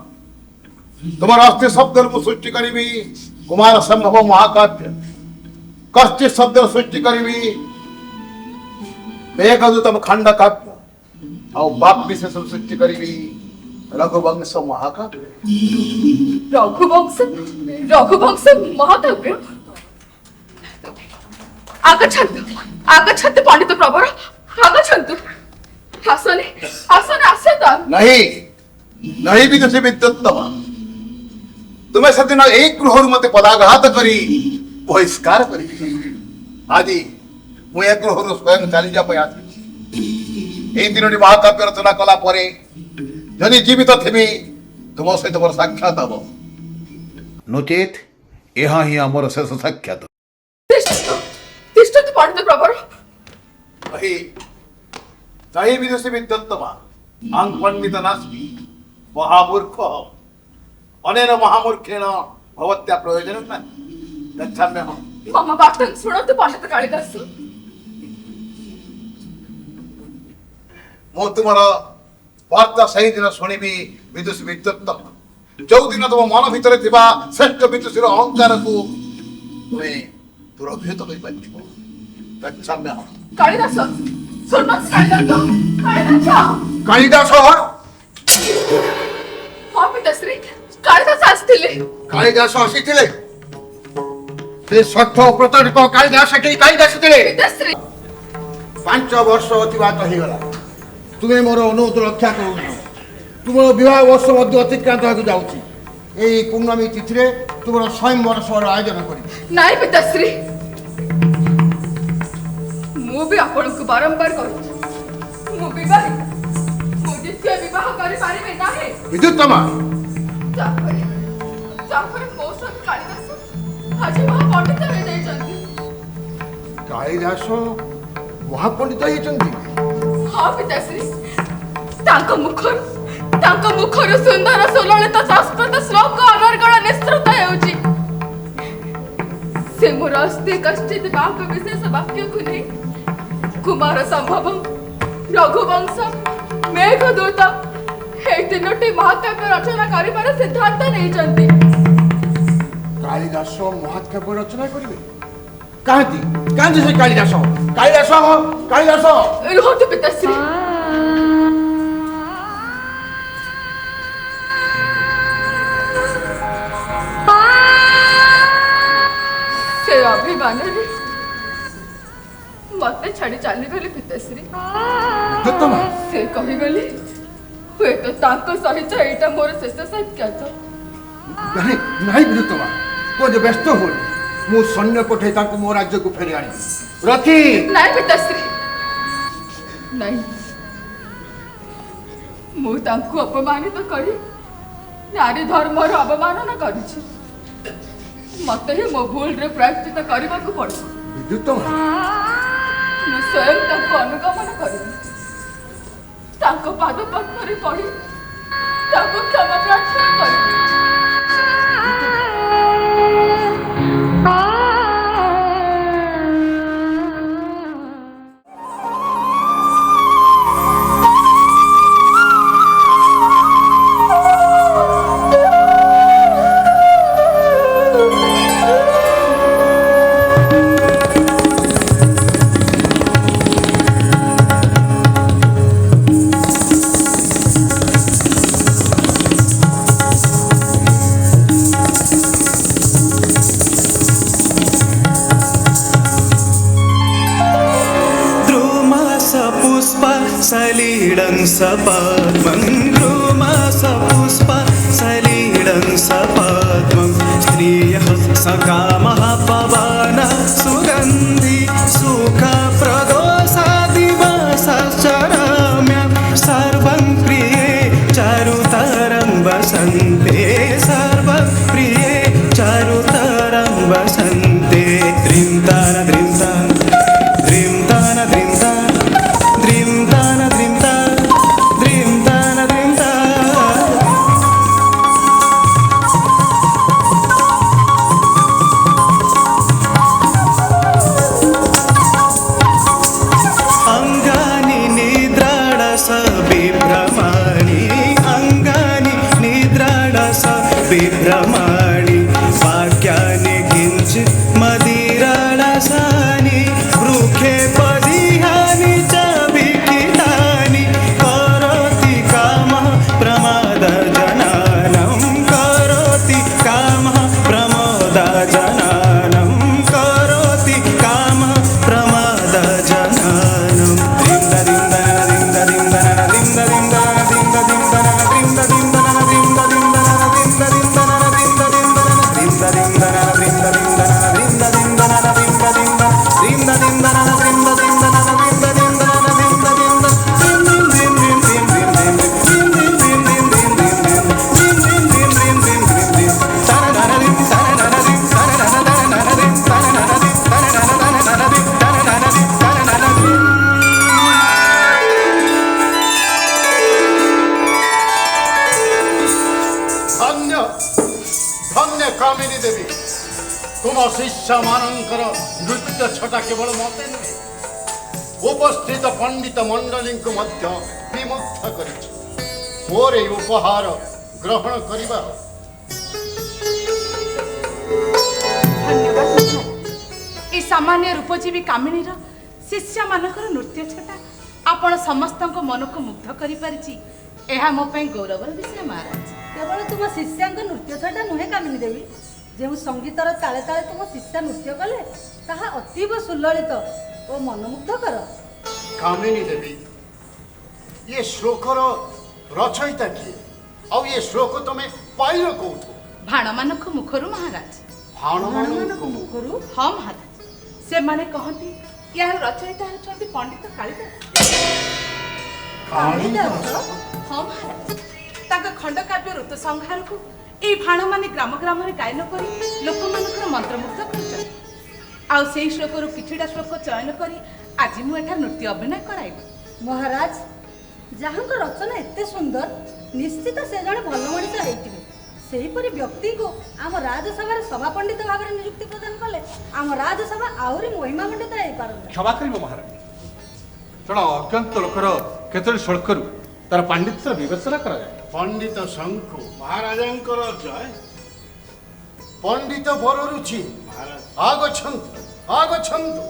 तुम अस्थि शब्द सृष्टि करी कुमार संभव महाकाव्य कश्चि शब्द सृष्टि करी मेघदूतम खंड काव्य और बाप विशेष सृष्टि करी रघुवंश महाकाव्य।
रघुवंश महाकाव्य। आगच्छन्तु पंडित प्रवर, आगच्छन्तु। आसने आसने आसता।
नहीं विदुषी विद्युत्तमा तुम्हें सदिन एक गृह मत पदाघात करी बहिष्कार करी आदि मुझे गृह स्वयं चली जा आसी 3टी महाकाव्य रचना कला परे जदि जीवित थी तुम सहित मोर साक्षात हम नचेत यह ही आमर शेष साक्षात।
तिष्ठतु पंडित प्रवर।
नहीं विदुषी विद्युत्तमा अंग पंडित नास्मि महामूर्ख अनेन महामूर्खेण भवत्या प्रयोजनं नास्ति गच्छाम्यहम्।
मम वाक्यं शृणोतु पंडित कालिदास।
मु तुमर वार्ता सही दिन शुणिबी विदुषी विद्युत्तम जो दिन तुम मन भितर थिबा श्रेष्ठ विदुषीर अहंकार को तुम्हें दुरभिहित करि पारिबो। गच्छाम्यहम्।
कालिदास सुनो
कालिदास
हाँ पिताश्री कालिदास आसथिले।
कालिदास आसीथिले से सठ प्रतारित कालिदास के कालिदास थिले।
पिताश्री
5 वर्ष अतिबात हो गला तुम्हें मोर अनुरोध रक्षा करूँ तुम विवाह वर्ष मध्य अतिक्रांत होगा जाऊँगी यही पूर्णमी तिथि तुम स्वयंवर सर आयोजन कर।
नाई पिताश्री मु भी आपण को बारंबार कहूँ मु विवाहित मु द्वितीय विवाह करि पारिबे नाही।
विद्युत्तमा
तापर मो स्वामी कालिदास आज महापंडित हो जाइछन्ति।
कालिदास महापंडित होइछन्ति।
हाँ पिताश्री तांको मुखर सुंदर सुललित संस्कृत श्लोक अनर्गल निस्तृत हेउछि। से मोर अस्ति कश्चित वाक्य विशेष वाक्य को नहीं कुमार संभवम रघुवंश मेघदूत हे 3टी महाकाव्य रचना करिबार सिद्धांत नहीं।
कालिदास महाकाव्य रचना करिवे कांति से कालिदास कालिदास कालिदास
रुहतु पिताश्री। से अभिमान मत छाड़ी चली गली पिताश्री। से कही गली हुए तो ताको सहित एटा मोर शेष साक्षात।
नहीं विद्युत्तमा तो जो व्यस्त हो मु सैन्य पठे ताको मो राज्य को फेरी आनी रथी।
नहीं पिताश्री नहीं मु ताको अपमानित करी नारी धर्म रो अवमानना करिछि मते ही मो भूल रे प्रायश्चित करबा को पड़ो।
विद्युत्तमा
मु स्वयं ताको अनुगमन करी ताको पाद पद्म रे पड़ी ताको क्षमा प्रार्थना करी।
सलीलं सपद्मं द्रुमसपुष्प सलीलं सपद्मं स्त्रियः सकामः पवन सुगन्धि सुखप्रदो दिवसश्चरम्य सर्वं प्रिये चारुतरं वसन्ते सर्वं प्रिये चारुतरं वसन्ते द्रिं तान द्रिं तान द्रिं प्रमाणी वाक्यानि किञ्चित् मदिरारसानि वृखे पदिहानि च विकितानि करोति कामः प्रमादजनानं करोति कामः प्रमोदजनानं करोति कामः प्रमादजनानं
धन्य धन्य कामिनी देवी तुम शिष्य मानकर नृत्य छटा केवल मते नुहे उपस्थित पंडित मंडली को मध्य विमुग्ध करिछि मोर ए उपहार ग्रहण करिबा
धन्यवाद महाराज। ए सामान्य रूपजीवी कामिनीर शिष्य मानकर नृत्य छटा आपण समस्त मन को मुग्ध करि परिछि एहा मो पई गौरवर विषय महाराज।
केवल तुम शिष्यांक नृत्य छटा नुहे कामिनी देवी जो संगीतर ताले ताले तुम शिष्य नृत्य कले ताहा अतीव सुललित और मनमुग्धकर।
कामिनी देवी ये श्लोकर रचयिता किए और ये श्लोक तुम्हें पाइल कोठु
भाण मानक मुखरु महाराज।
भाणमानक मुखरु
हाँ महाराज से माने कहती यार रचयिता होचंती पंडित कालिदास। हाँ महाराज ताका खंडकाव्य ऋतु संहार को ए भाण माने ग्राम ग्राम रे गायन करी लोक मानकर मंत्रमुग्ध करछन आ सेही श्लोक रु किछिडा श्लोक चयन करी आज मु एठा नृत्य अभिनय कराइब।
महाराज जहाँक रचना एते सुंदर निश्चित से जड़े भल मनीष होइथिबे सेहीपरि व्यक्ति को आम राजसभा सभा पंडित भाव में नियुक्ति प्रदान कले आम राजसभा आहरी महिमा मंडित हो पारंता।
क्षमा करिब महाराज जड़ा अज्ञात लोकर केतोटी श्लोकरू तार पांडित्यर विवेचना करा जाए।
पंडित शंकु
महाराजांकर जय
पंडित बररुचि आगच्छन्तु आगच्छन्तु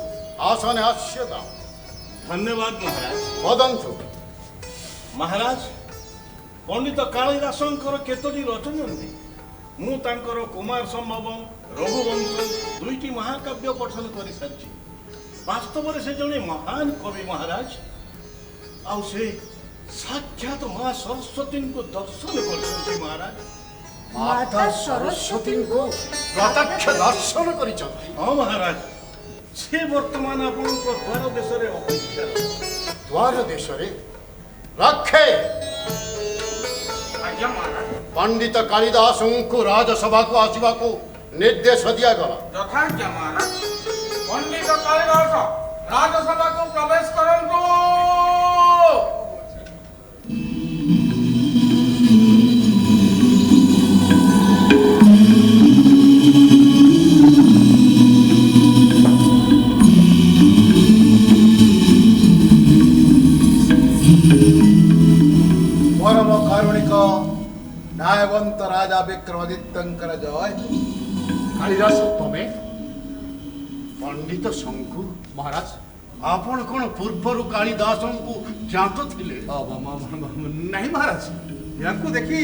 आसने आस्यताम्।
धन्यवाद महाराज।
वदन्तु
महाराज पंडित कालिदासंकर केतोटी रचना मु तांकर कुमार संभवम रघुवंशम दुईटी महाकाव्य पठन कर सारी वास्तव से जड़े महान कवि महाराज आउ से साक्षात माँ सरस्वती को दर्शन कर महाराज।
माता सरस्वती को प्रत्यक्ष दर्शन करिछथि।
हाँ महाराज से वर्तमान आपण द्वार देश रे अपेक्षा
द्वार देश रे रखे
आज्ञा महाराज।
पंडित कालिदास को राजसभा को आसवा को निर्देश दिया गला।
यथाज्ञा महाराज। पंडित कालिदास राजसभा को प्रवेश करंतु।
परम कारुणिक न्यायवंत राजा विक्रमादित्यंकर जय। कालिदास तमे
पंडित शंकु
महाराज
आपण कौन पूर्वर कालिदास को जानत थिले?
नहीं महाराज यांको देखी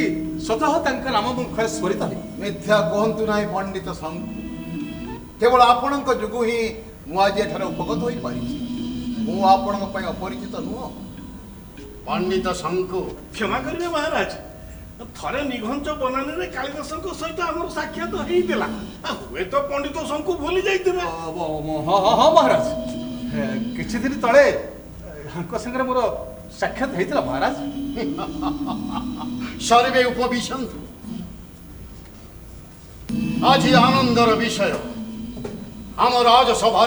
स्वतः तंक नाम मुख स्वरित है। मिथ्या कहंतु नहीं पंडित शंकु केवल आपणक जोगु ही मु आज एठारे उपगत होई पारिछि। मु आपणक पय अपरिचित नुह।
पंडित शंकु
क्षमा करिवे महाराज थरे निघंच बनाने कालिदास सहित आम साक्षात होता हुए तो पंडित शंकु भूली जाइए।
हाँ महाराज किछि दिन तले संगे मोर साक्षात होता महाराज।
सर्वे उपविशन्तु। आज आनंदर विषय आम राजसभा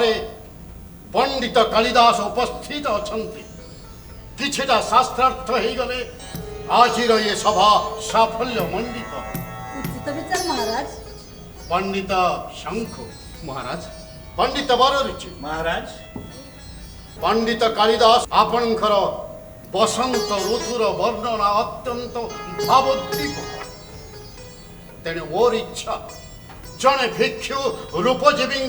पंडित कालिदास उपस्थित अछंती। किछिटा शास्त्रार्थ हो गले आज ये सभा साफल्य मंडित।
उचित विचार महाराज।
पंडित शंखु
महाराज
पंडित बररुचि
महाराज
पंडित कालिदास आपणकर बसंत ऋतुर वर्णना अत्यंत भावोद्दीपक। तेणु मोर इच्छा जड़े भिक्षु रूपजीवी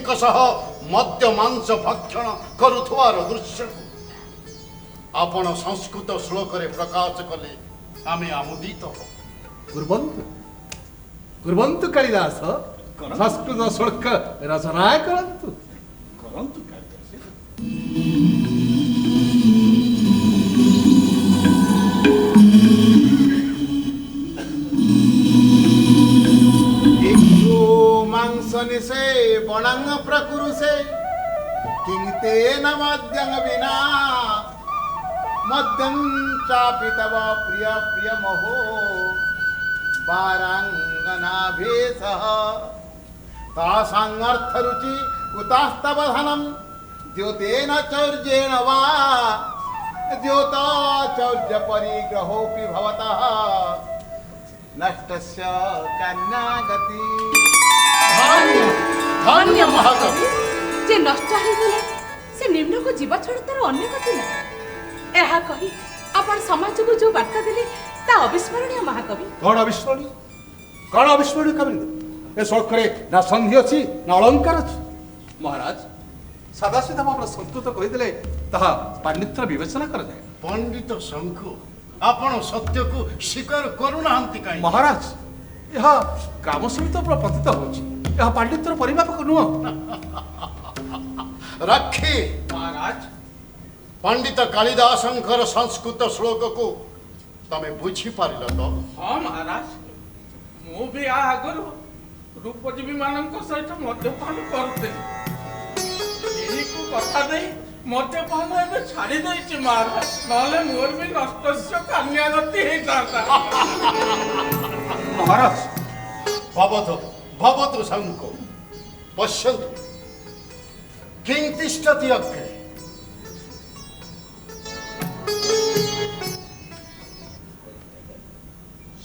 मद्य मांस भक्षण करुवार दृश्य आपण संस्कृत श्लोक प्रकाश कले आमे आमोदित हो।
कुर्वन्तु कालिदास संस्कृत श्लोक रचना करन्तु। मांस निशे बणंग प्रकुरुषे किंते न मद्यं विना मद्यं चापि तव प्रिय प्रिय महो वारांगनाभेशः तासांगर्थ रुचि कुतास्तव धनं द्योतेन चौर्येण वा द्योता चौर्य परिग्रहोऽपि भवतः नष्टस्य कन्यागति।
धन्य महाकवि
जे नष्ट होइगले से निम्न को जीवा छड़ तार अन्य गति ना एहा कही आपण समाज को जो वार्ता देले ता अविस्मरणीय महाकवि।
कौन अविस्मरणीय कवि ए श्लोक ना संधि अच्छी ना अलंकार अच्छी। महाराज सादा सीधा आप संस्कृत कहीदेले ताहा पांडित्य विवेचना कर जाए।
पंडित शंकु आपण सत्य को स्वीकार करूना कहीं।
महाराज यह ग्राम सहित पतित होची यह पांडित्यर परिमापक नुह।
रखी
महाराज
पंडित कालिदासंकर संस्कृत श्लोक को तमे बुझी पारिल तो?
हाँ महाराज मु भी आगु रूपजीवी मानक सहित मद्यपान करते कथा दे मद्यपान एवं छाड़ी देछि महाराज नले मोर भी नष्टस्य कन्यागति हेता।
महाराज
भवतु शंको पश्यन्तु किं तिष्ठति अग्रे।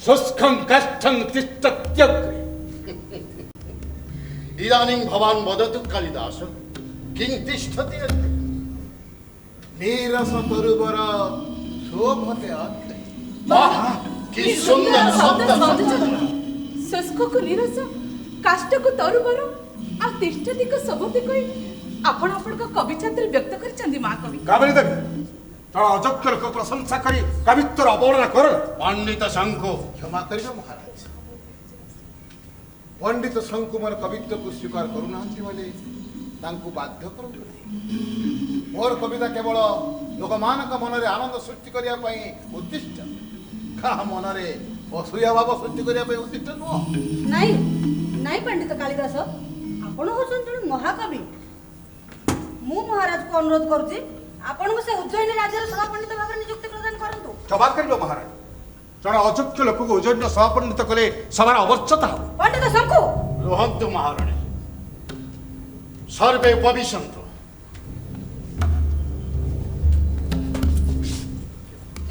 शुष्कं कष्टं तिष्ठत्यग्रे।
इदानीं भवान् वदतु कालिदास किं तिष्ठति अग्रे।
नीरस तरुवर शोभते अग्रे।
वाह कि सुंदर शब्द।
शुष्क को नीरस काष्ट को तरुवर आ तिष्ठति को शोभते कोई आपण का कवि छात्र व्यक्त करचंदी महाकवि।
काबरी देवी तोरा अजक्य लोक प्रशंसा करी कवित्वर अवहेलना कर।
पंडित शंकु
क्षमा करिबो महाराज। पंडित शंकु मोर कवित्व को स्वीकार करूनांती बोले तांकु बाध्य करंतु। मोर कविता केवल लोकमानक मनरे आनंद सृष्टि करिया पई उद्दिष्ट का मनरे असूया भाव सृष्टि करिया पई उद्दिष्ट नुह।
नहीं नहीं पंडित कालिदास आपण होसन जण महाकवि। मु महाराज को अनुरोध करूची आपण को से उज्जैन राज्य सभा पंडित भाव नियुक्ति प्रदान करंतु।
क्षमा करिबो महाराज जण अजक्य लोक को उज्जैन सभा पंडित कले सभार अवर्चता हो।
पंडित शंकु
रुहन्तु महाराणी सर्वे उपविशन्तु।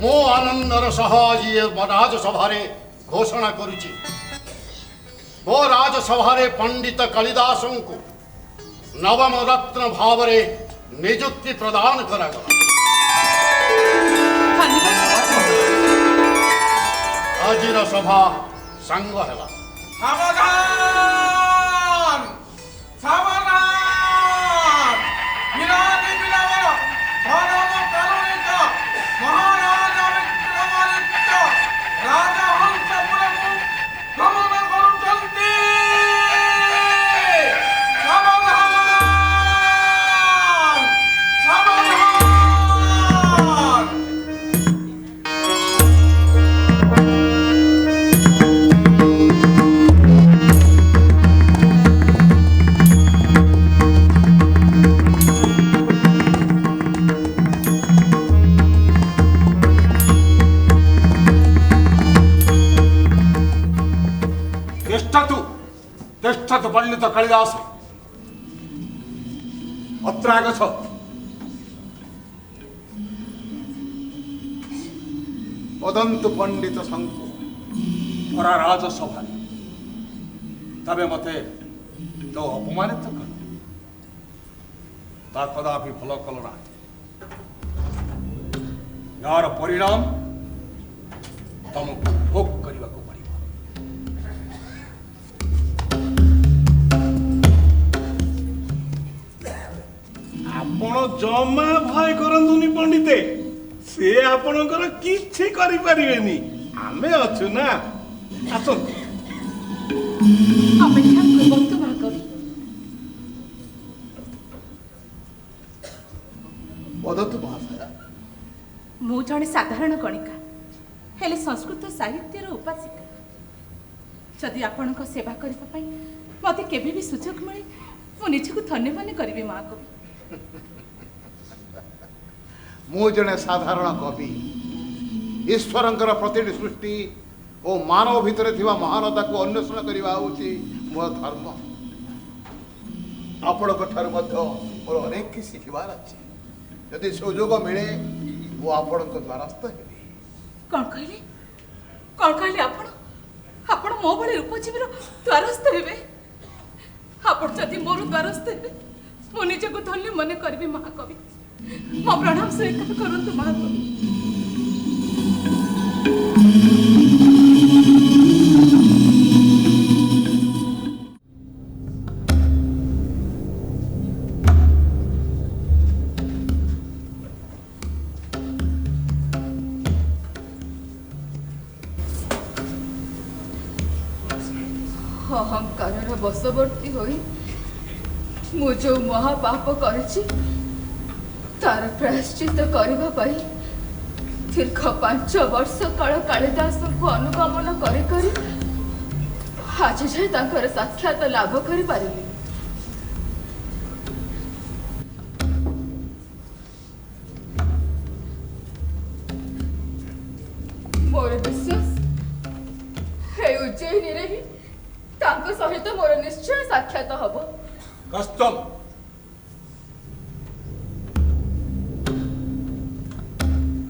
मो आनंदर सह आज राजसभा घोषणा करुची मो राजसभा पंडित कालिदासं को नवम रत्न भाव नियुक्ति प्रदान करागला। आजिर सभा सांग है।
सावधान सावधान विरानी विरामन धर्म करुणिक महाराजा विक्रमादित्य राजहंसपुरकु गमन करुचन्ति। सावधान सावधान।
तिष्ठतु पंडित कालिदास अत्र आगछ। वदन्तु पंडित शंकु परा राजसभा तबे मते तो अपमानित कर ता कदापि भल कल ना। यार परिणाम तुमको भोग करने को पड़ेगा।
जमा भय करंतुनी पंडिते से आपणकर किछि करि परिबेनी आमे अछु ना आसो
अपेक्षा करबंतु महाकवि।
वदतु महाशया।
मु जड़े साधारण गणिका हेले संस्कृत साहित्यर उपासिका। जदि आपण सेवा करने मत केबे भी सुजोग मिले मु निजको धन्य मन करी महाकवि।
मु जने साधारण कवि ईश्वरंकर प्रतिटी सृष्टि और मानव भितर थिबा महानता को अन्वेषण करवा होची मोर धर्म। आपणक ठार मध्य मोर अनेक कि शिखबार अछि। यदि सुजोग मिले वो आपणक द्वारस्थ हेबी।
कौन कहले आपण मो भली रूपजीवीर द्वारस्थ हेबे। आपण जदि मोर द्वारस्थ हेबे मो निजको धन्य मन करबी महाकवि। मो प्रणाम स्वीकार करंतु महाकवि।
अहंकार बशवर्ती होई मु जो महापाप करिछि तार प्रायश्चित करबा पाई दीर्घ 5 वर्ष काल कालिदास को अनुगमन करी करी आज जाए तांकर साक्षात लाभ करि पारिली। मोर विश्वास हे उज्जयिनी रे ही तांको सहित मोर निश्चय साक्षात हबो।
कस्तम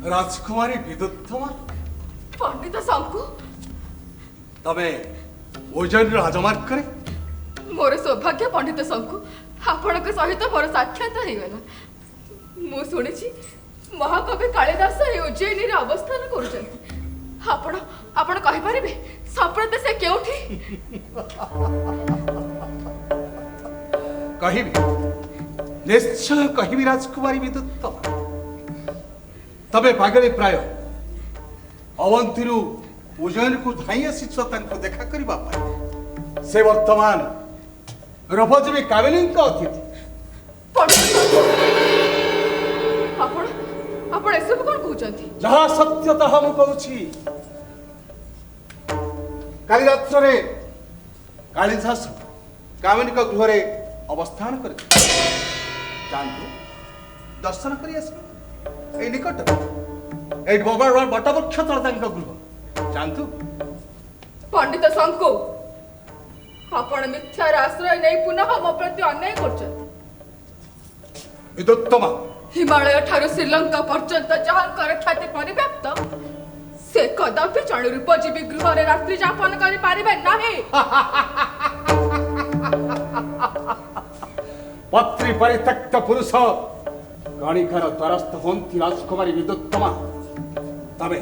राजकुमारी विदुत्तमा
पंडित शंकु
तबे उज्जयिनी राजमार्ग करे
मोर सौभाग्य पंडित शंकु आपणक सहित मोर साक्षात होगला। मु शुणी महाकवि कालिदास ए उज्जयिनी रे अवस्थान करुचंती। आपण कहि परिबे सप्रत से केउठी?
कहिबी निश्चय कहिबी राजकुमारी विदुत्तमा। तबे पागले प्राय अवंतीरू उज्जयिनी को धाई आसीछ तांको देखा करबा पाई। से वर्तमान रभजीवी कामिनी को अतिथि।
आपण एसब कोन कहउचंती?
जहा सत्य तहा मु कहूछि। काली रात्रे कालिदास कामिनी को गृहरे अवस्थान करे जानतु दर्शन करी आसी ए निकट ए बगड़ बटवृक्ष तल तांको गृह जानतु।
पंडित शंकु आपण मिथ्यार आश्रय नहीं पुनः मो प्रति अन्याय करचंती।
विदुत्तमा
हिमालय ठारू श्रीलंका पर्यंत जहांकर ख्याति परिव्याप्त से कदापि जन रूपजीवी गृह रे रात्रि यापन करि पारिबे नाही।
पत्री परित्यक्त पुरुष गणिकर द्वारस्थ होती राजकुमारी विदुत्तमा। तबे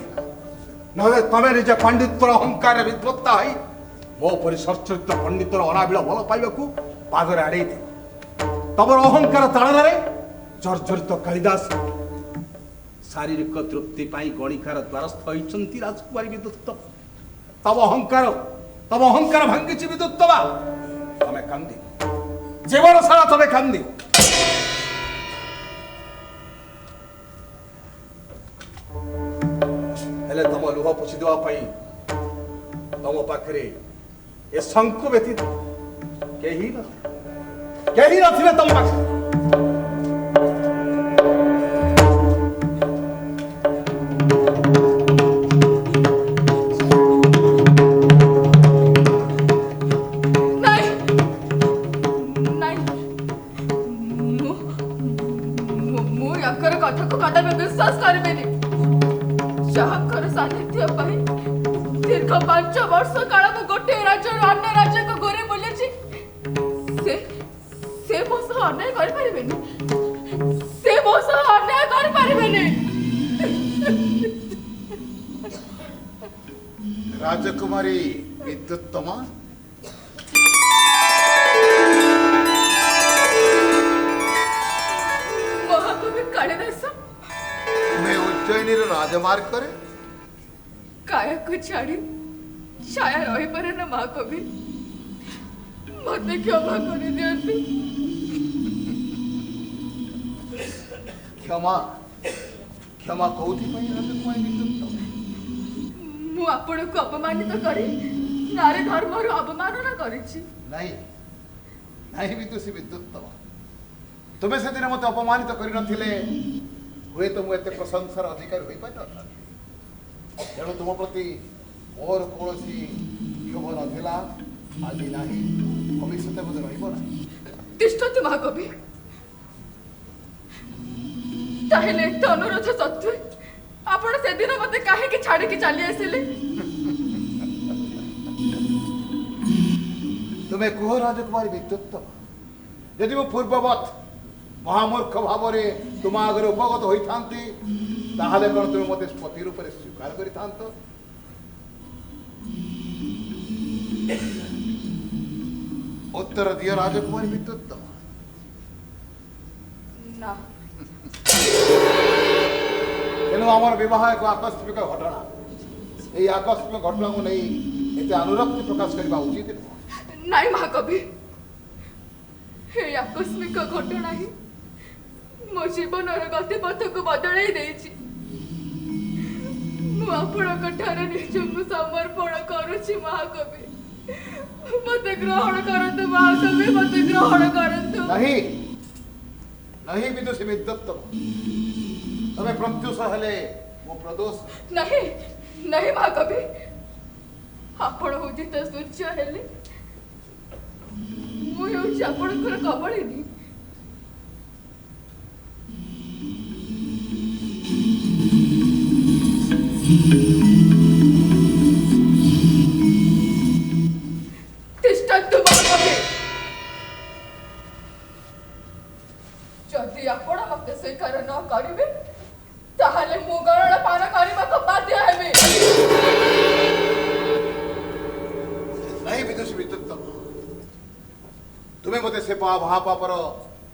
नहे तमे निज पंडितर अहंकार विद्वत्ता है मो परि सरचरित पंडितर अनाबिल बल पाइबाकू पादरे आड़े तमर अहंकार ताड़नारे जर्जरित कालिदास शारीरिक तृप्ति पाई गणिकार द्वारस्थ होइचंती राजकुमारी विदुत्तमा। तब अहंकार भांगिछि विदुत्तमा। तमे कांदी जीवन सारा तमे कांदी। हेले तम लुह पोछि देवा पाई तम पाखरे ए शंकु व्यतीत केही नथिबे तम पाखरे।
विश्वास करेनि जहांकर सानिध्य पाई दीर्घ 5 वर्ष काल मु गोटे राज्य अन्य राज्य को गोरे बोलेछि से मोस अन्याय कर परिबेनि। से मोस अन्याय कर परिबेनि।
राजकुमारी विद्युत्तमा
महा
राजमार्ग करे
काया को छाड़ी छाया रही पारे ना महाकवि मते क्षमा कर दियंतु
क्षमा क्षमा कौथि पई राजकुमारी विद्युत
मु आपण को अपमानित करी नारी धर्म रो अपमानना करिछि
नहीं नहीं विदुषी विद्युत तुम्हें से दिन मत अपमानित कर नथिले हुए तो मुझे प्रशंसार अधिकारी हो पारि न तेणु तुम प्रति मोर कौन क्षोभ नाला आज ना भविष्य रहा
तिष्ठतु महाकवि ताहेले तो अनुरोध सत्वे आपण से दिन मते काहे कि छाड़ी के चली आसिले
तुम्हें कुह राजकुमारी विद्युत यदि मो पूर्ववत महामूर्ख भाव तुम आगे उपगत होता ताहले कौन तुम मत पति रूप में स्वीकार कर उत्तर दियो राजकुमारी विद्युत
ना
तेणु आमर विवाह एक आकस्मिक घटना यही आकस्मिक घटना को नहीं एते अनुरक्ति प्रकाश करने उचित नुह
नाई महाकवि हे आकस्मिक घटना ही मो जीवन गतिपथ को बदल देछि मु आपणक ठारे निजକୁ समर्पण करुछि महाकवि मते ग्रहण करंतु महाकवि मते ग्रहण करंतु
नहीं नहीं विदुषी विद्युत तमे प्रत्युष हेले मो प्रदोष
नहीं नहीं महाकवि आपण उदित सूर्य हेले मु हेउछि आपणकर कबळिनी तिष्ठतु महाकवि जदि आपण मते स्वीकार न करिवे ताहले मु गणना पान करबा को बाध्य हेबे
नहीं विदुषी विद्युत तुम्हें मते से महापापर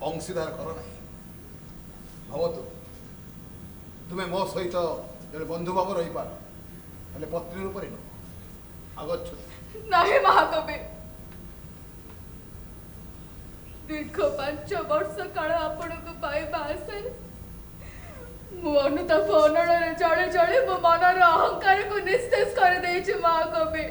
अंशीदार कर ना भवतु तुम्हें मो सहित जो बंधु भाव रही पार हेले पत्नी रूप आगच्छ
नहीं महाकवि दीर्घ 5 वर्ष काल आपण को पाइबा आशा मु अनुताप अनड़े जड़े जड़े मो मनर अहंकार को निस्तेज कर देछि महाकवि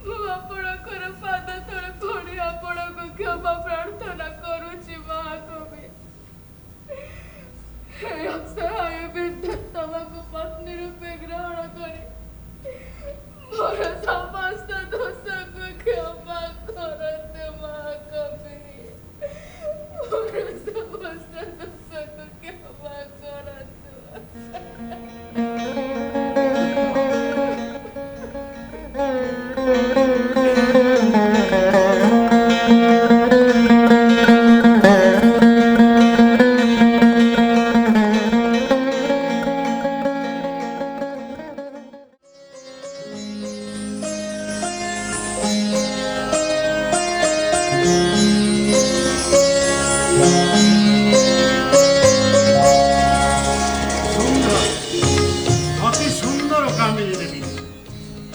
मु आपणकर पाद तले पड़ी आपण को क्षमा प्रार्थना करुछि महाकवि हे असहाय विद्युत्तमको पत्नी रूपे ग्रहण करी मोर समस्त दोष को क्षमा करते महाकवि मोर समस्त दोष को क्षमा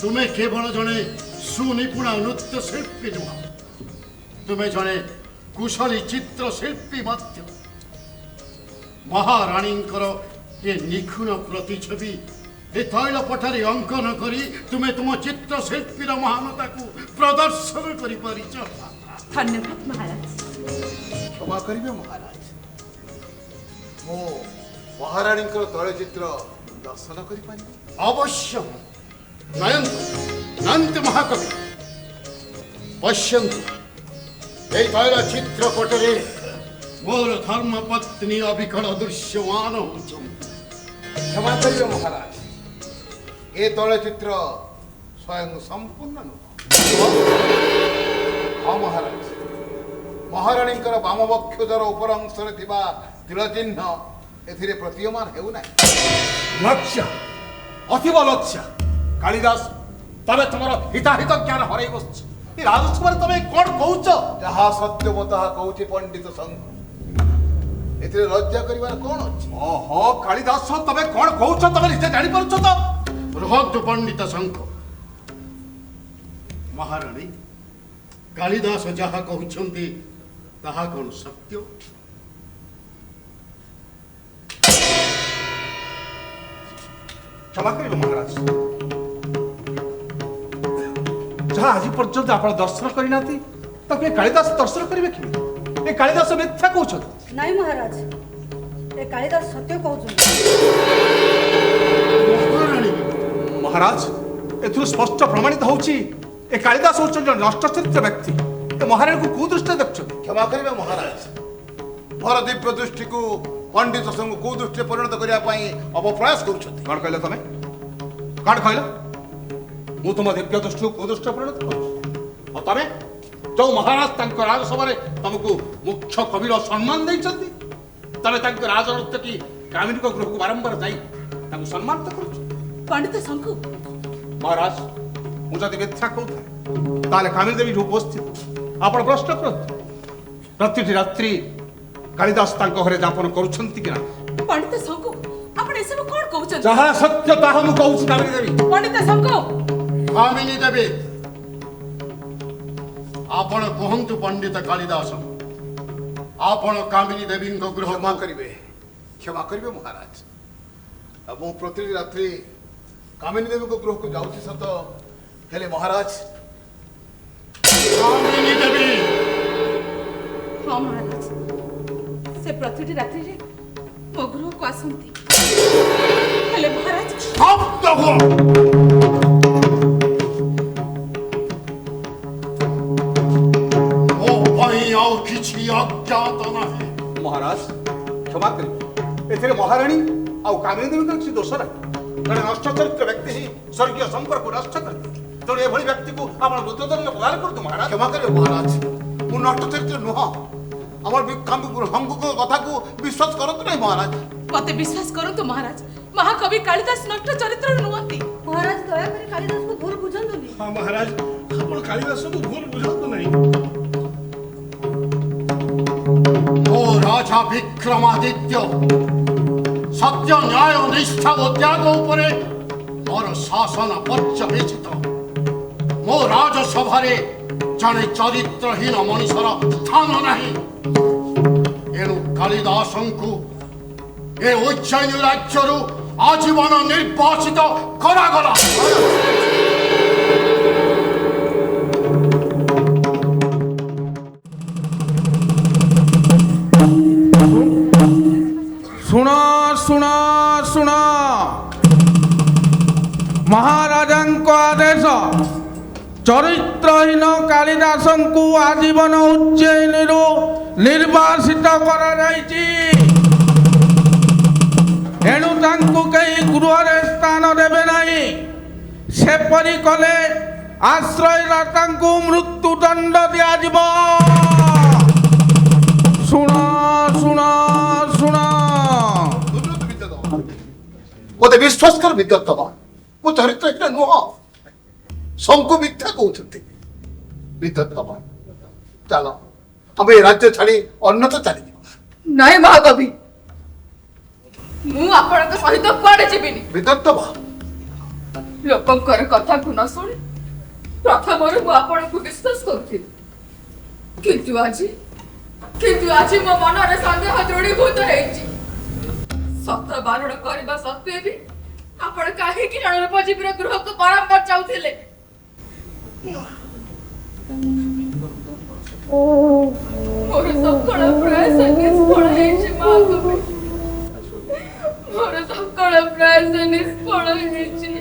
तुम्हें केवल जड़े सुनिपुणा नृत्य शिल्पी नुह तुम्हें जड़े कुशली चित्र शिल्पी महाराणी ये निखुण प्रतिछवि ए तैल पठारी अंकन करी तुम्हें तुम चित्र शिल्पीर महानता को प्रदर्शन कर
धन्यवाद महाराज
क्षमा करिवे महाराज मो महाराणी तैलचित्र दर्शन कर
अवश्य नयन्तु नयन्तु महाकवि पश्यन्तु ए तैल चित्रपटरे मोर धर्मपत्नी अविकल दृश्यमान होउछन्ति
क्षमा करिवे महाराज ए तैलचित्र स्वयं संपूर्ण नुह हाँ महाराज महाराणी वामवक्षोदर उपर अंशरे थिबा तिल चिन्ह एथिरे प्रतीयमान हेउना
लक्ष्य अतीव लक्ष्य कालिदास तबे तुमर हिताहित ज्ञान हरई बस राजसभा तबे कौन कहूच
जहा सत्य मता कहूची पंडित संघ ଏଥିରେ ଲଜ୍ଜା କରିବାର କ'ଣ ଅଛି?
ଓହୋ କାଳିଦାସ ତମେ କ'ଣ କହୁଛ ତମେ ନିଜେ ଜାଣିପାରୁଛ ତ?
ରୁହନ୍ତୁ ପଣ୍ଡିତ ଶଙ୍କ। ମହାରାଣୀ, କାଳିଦାସ ଯାହା କହୁଛନ୍ତି ତାହା କ'ଣ ସତ୍ୟ?
କ୍ଷମା କରିବେ ମହାରାଜ, ଯାହା ଆଜି ପର୍ଯ୍ୟନ୍ତ ଆପଣ ଦର୍ଶନ କରିନାହାନ୍ତି ତାକୁ ଏ କାଳିଦାସ ଦର୍ଶନ କରିବେ କେମିତି? ଏ କାଳିଦାସ ମିଥ୍ୟା କହୁଛନ୍ତି।
ନାଇଁ ମହାରାଜ, ଏ କାଳିଦାସ ସତ୍ୟ କହୁଛନ୍ତି।
ମହାରାଣୀ,
ମହାରାଜ, ଏଥିରୁ ସ୍ପଷ୍ଟ ପ୍ରମାଣିତ ହେଉଛି ଏ କାଳିଦାସ ହେଉଛନ୍ତି ଜଣେ ନଷ୍ଟ ଚରିତ୍ର ବ୍ୟକ୍ତି। ଏ ମହାରାଣୀକୁ କୁଦୃଷ୍ଟିରେ ଦେଖୁଛନ୍ତି।
କ୍ଷମା କରିବେ ମହାରାଜ, ମୋର ଦିବ୍ୟ ଦୃଷ୍ଟିକୁ ପଣ୍ଡିତ ସଂଘ କୁଦୃଷ୍ଟିରେ ପରିଣତ କରିବା ପାଇଁ ଅପପ୍ରୟାସ କରୁଛନ୍ତି।
କ'ଣ କହିଲ ତମେ? କ'ଣ କହିଲ? ମୁଁ ତୁମ ଦିବ୍ୟ ଦୃଷ୍ଟିକୁ କୁଦୃଷ୍ଟିରେ ପରିଣତ କରୁଛି। ଆଉ ତମେ ଯୋଉ ମହାରାଜ ତାଙ୍କ ରାଜସଭାରେ ତମକୁ ମୁଖ୍ୟ କବିର ସମ୍ମାନ ଦେଇଛନ୍ତି, ତମେ ତାଙ୍କ ରାଜନୃତ୍ୟ କି କାମିନୀଙ୍କ ଗୃହକୁ ବାରମ୍ବାର ଯାଇ ତାଙ୍କୁ ସମ୍ମାନିତ କରୁଛ।
ପଣ୍ଡିତ ଶଙ୍କୁ,
ମହାରାଜ, ମୁଁ ଯଦି ମିଥ୍ୟା କହୁଥାଏ ତାହେଲେ କାମିନୀ ଦେବୀ ଯୋଉ ଉପସ୍ଥିତ ଆପଣ ପ୍ରଶ୍ନ କରନ୍ତୁ, ପ୍ରତିଟି ରାତ୍ରି କାଳିଦାସ ତାଙ୍କ ଘରେ ଯାପନ କରୁଛନ୍ତି କି ନା?
ପଣ୍ଡିତ ଶଙ୍କୁ, ଆପଣ ଏସବୁ କ'ଣ କହୁଛନ୍ତି?
ଯାହା ସତ୍ୟ ତାହା ମୁଁ କହୁଛି କାମିନୀ ଦେବୀ।
ପଣ୍ଡିତ ଶଙ୍କୁ,
କାମିନୀ ଦେବୀ, ଆପଣ କୁହନ୍ତୁ ପଣ୍ଡିତ କାଳିଦାସ, ଆପଣ କାମିନୀ ଦେବୀଙ୍କ ଗୃହ
କ୍ଷମା କରିବେ ମହାରାଜ। ମୁଁ ପ୍ରତିଟି ରାତ୍ରି କାମିନୀ ଦେବୀଙ୍କ ଗୃହକୁ ଯାଉଛି ସତ, ହେଲେ ମହାରାଜ
କାମିନୀ ଦେବୀ,
ହଁ ମହାରାଜ, ସେ ପ୍ରତିଟି ରାତ୍ରିରେ ମୋ ଗୃହକୁ ଆସନ୍ତି। ହେଲେ ମହାରାଜ,
ଶବ୍ଦ ହୁଅ। ମୋ ପାଇଁ ଆଉ କିଛି ଅଜ୍ଞାତ ନାହିଁ।
ମହାରାଜ କ୍ଷମା କରିବେ, ଏଥିରେ ମହାରାଣୀ ଆଉ କାମିନୀ ଦେବୀଙ୍କର କିଛି ଦୋଷ ନାହିଁ। ଜଣେ ନଷ୍ଟ ଚରିତ୍ର ବ୍ୟକ୍ତି ହିଁ ସ୍ୱର୍ଗୀୟ ସମ୍ପର୍କକୁ ନଷ୍ଟ କରିଦିଏ। ତେଣୁ ଏଭଳି ବ୍ୟକ୍ତିକୁ ଆପଣ ମୃତ୍ୟୁଦଣ୍ଡ ପ୍ରଦାନ କରନ୍ତୁ ମହାରାଜ।
କ୍ଷମା କରିବେ ମହାରାଜ, ମୁଁ ନଷ୍ଟ ଚରିତ୍ର ନୁହଁ। আমার সংঘক কথাকু বিশ্বাস করন্তু নাই মহারাজ।
মতে বিশ্বাস করন্তু মহারাজ, মহাকবি কালিদাস নষ্ট চরিত্র নুহতি।
মহারাজ দয়া করে কালিদাসକୁ ভুল ବୁଝନ୍ତୁନି।
ହଁ ମହାରାଜ, ଆପଣ କାଳିଦାସକୁ ଭୁଲ ବୁଝନ୍ତୁ ନାହିଁ। ଓ ରାଜା ବିକ୍ରମାଦିତ୍ୟ, ସତ୍ୟ ନ୍ୟାୟ ନିଷ୍ଠା ଓ ତ୍ୟାଗ ଉପରେ ମୋର ଶାସନ ପର୍ଯ୍ୟବେସିତ। ମୋ ରାଜସଭାରେ ଜଣେ ଚରିତ୍ରହୀନ ମଣିଷର ସ୍ଥାନ ନାହିଁ। ଏଣୁ କାଳିଦାସଙ୍କୁ ଏ ଉଜ୍ଜୟିନୀ ରାଜ୍ୟରୁ ଆଜୀବନ ନିର୍ବାଚିତ କରାଗଲା।
ଶୁଣ ଶୁଣ ଶୁଣ, ମହାରାଜାଙ୍କ ଆଦେଶ, ଚରିତ୍ରହୀନ କାଳିଦାସଙ୍କୁ ଆଜୀବନ ଉଜ୍ଜୟିନୀରୁ ନିର୍ବାସିତ କରାଯାଇଛି। ଏଣୁ ତାଙ୍କୁ କେହି ଗୃହରେ ସ୍ଥାନ ଦେବେ ନାହିଁ। ସେପରି କଲେ ଆଶ୍ରୟଦାତାଙ୍କୁ ମୃତ୍ୟୁଦଣ୍ଡ ଦିଆଯିବ। ଶୁଣ ଶୁଣ ଶୁଣ,
ମୋତେ ବିଶ୍ୱାସ କର ବିଦ୍ୟତବା, ମୁଁ ଚରିତ୍ରହୀନ ନୁହଁ। ଶଙ୍କୁ ମିଥ୍ୟା କହୁଛନ୍ତି। ବିଦ୍ୟତବା, ଚାଲ ଆମେ ଏ ରାଜ୍ୟ ଛାଡ଼ି ଅନ୍ୟତ୍ର ଚାଲିଯିବା।
ନାଇଁ ମହାକବି, ମୁଁ ଆପଣଙ୍କ ସହିତ କୁଆଡେ ଯିବିନି।
ବିଦ୍ୟତବା,
ଲୋକଙ୍କର କଥାକୁ ନ ଶୁଣି ପ୍ରଥମରୁ ମୁଁ ଆପଣଙ୍କୁ ବିଶ୍ୱାସ କରୁଥିଲି, କିନ୍ତୁ ଆଜି ମୋ ମନରେ ସନ୍ଦେହ ଦୃଢ଼ୀଭୂତ ହେଇଛି। ସତ ବାରଣ କରିବା ସତ୍ତ୍ୱେ ବି ଆପଣ କାହିଁକି ଜଣେ ଉପଜୀବୀର ଗୃହକୁ ବାରମ୍ବାର ଯାଉଥିଲେ? ମୋର ସକଳ ପ୍ରୟାସ ନିଷ୍ଫଳ ହେଇଛି ମହାକବି, ମୋର ସକଳ ପ୍ରୟାସ ନିଷ୍ଫଳ ହେଇଛି।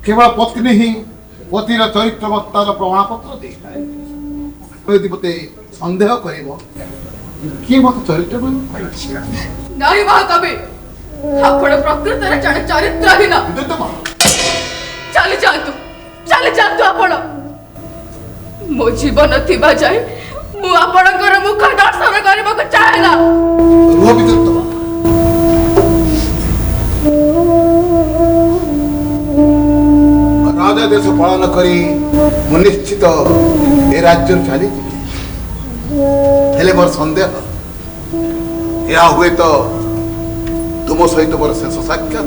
କେବଳ ପତ୍ନୀ ହିଁ ପତିର ଚରିତ୍ରବତ୍ତାର ପ୍ରମାଣପତ୍ର ଦେଇଥାଏ। ଯଦି ମୋତେ ସନ୍ଦେହ କରିବ କିଏ ମୋତେ ଚରିତ୍ର
ନାଇଁ ମହାକବି, ଆପଣ ପ୍ରକୃତରେ ଜଣେ ଚରିତ୍ରହୀନ। ଚାଲି ଯାଆନ୍ତୁ ଆପଣ। ମୋ ଜୀବନ ଥିବା ଯାଏ ମୁଁ ଆପଣଙ୍କର ମୁଖ ଦର୍ଶନ କରିବାକୁ ଚାହେଁ ନା।
निर्देश पालन करी मु निश्चित ए राज्य चली हेले मोर संदेह यह हुए तो तुम सहित मोर शेष साक्षात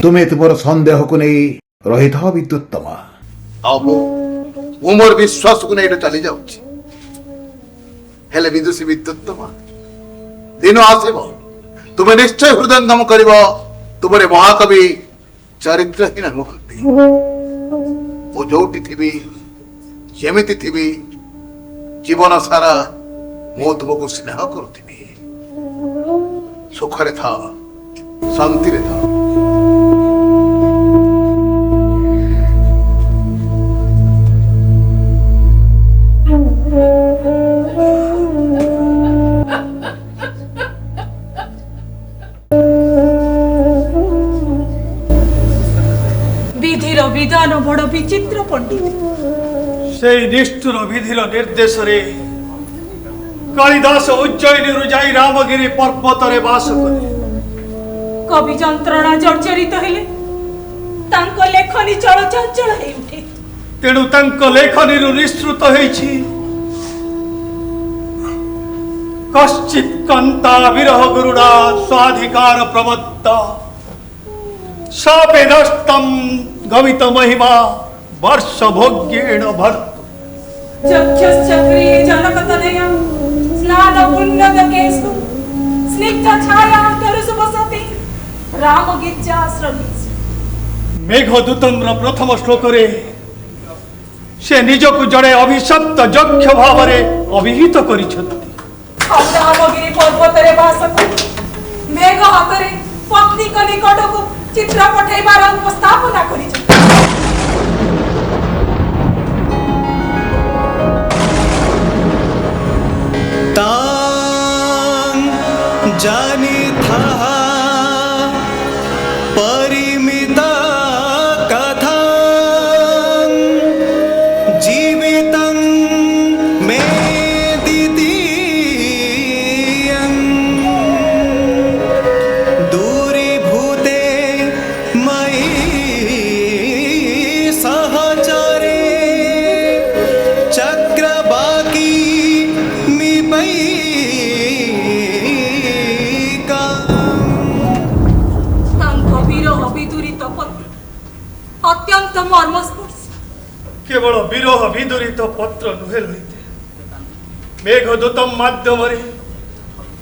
तुम्हें तुम संदेह को नहीं रही था विद्युत्तमा मोर विश्वास को नहीं चली जाऊँ हेले विदुषी विद्युत्तमा दिन आसब तुम्हें निश्चय हृदयंगम कर तुमरे महाकवि चरित्रहीन नुहति मु जोटी थी जमिति थी जीवन सारा मु तुमको स्नेह करुथि सुखरे था शांति रे था
विधिर विधान बड़ विचित्र पंडित
से निष्ठुर विधिर निर्देश रे कालिदास उज्जयिनी जाई रामगिरी पर्वत रे वास करे
कवि जंत्रणा जर्जरित हेले तांको लेखनी चलचंचल हे उठे
तेणु तांको लेखनी निःसृत होईछि कश्चित कांता विरह गुरुडा स्वाधिकार प्रमत्त शापे नष्टम गमित महिमा वर्ष भोग्येण भर्तु
चक्षुश्चक्रिये जनकतनया स्नान पुण्यकेषु स्निग्ध छाया तरुषु वसति रामगिज्जाश्रमे
मेघदूतम प्रथम श्लोक रे से निजको जड़े अभिशप्त यक्ष भाव रे अभिहित करिछन्ति
रामगिरी पर्वत रे वास मेघ हातरे पत्नी को निकट को चित्र पठेबार उपस्थापना करिछन्ति
तां जानी था परिमित कथा जीवितं मे द्वितीयं दूरीभूते मयि सहचरे चक्रबाकी
अत्यंत मर्मस्पर्श
केवल विरह विदुरित पत्र नुहे ललिते मेघदूतम माध्यम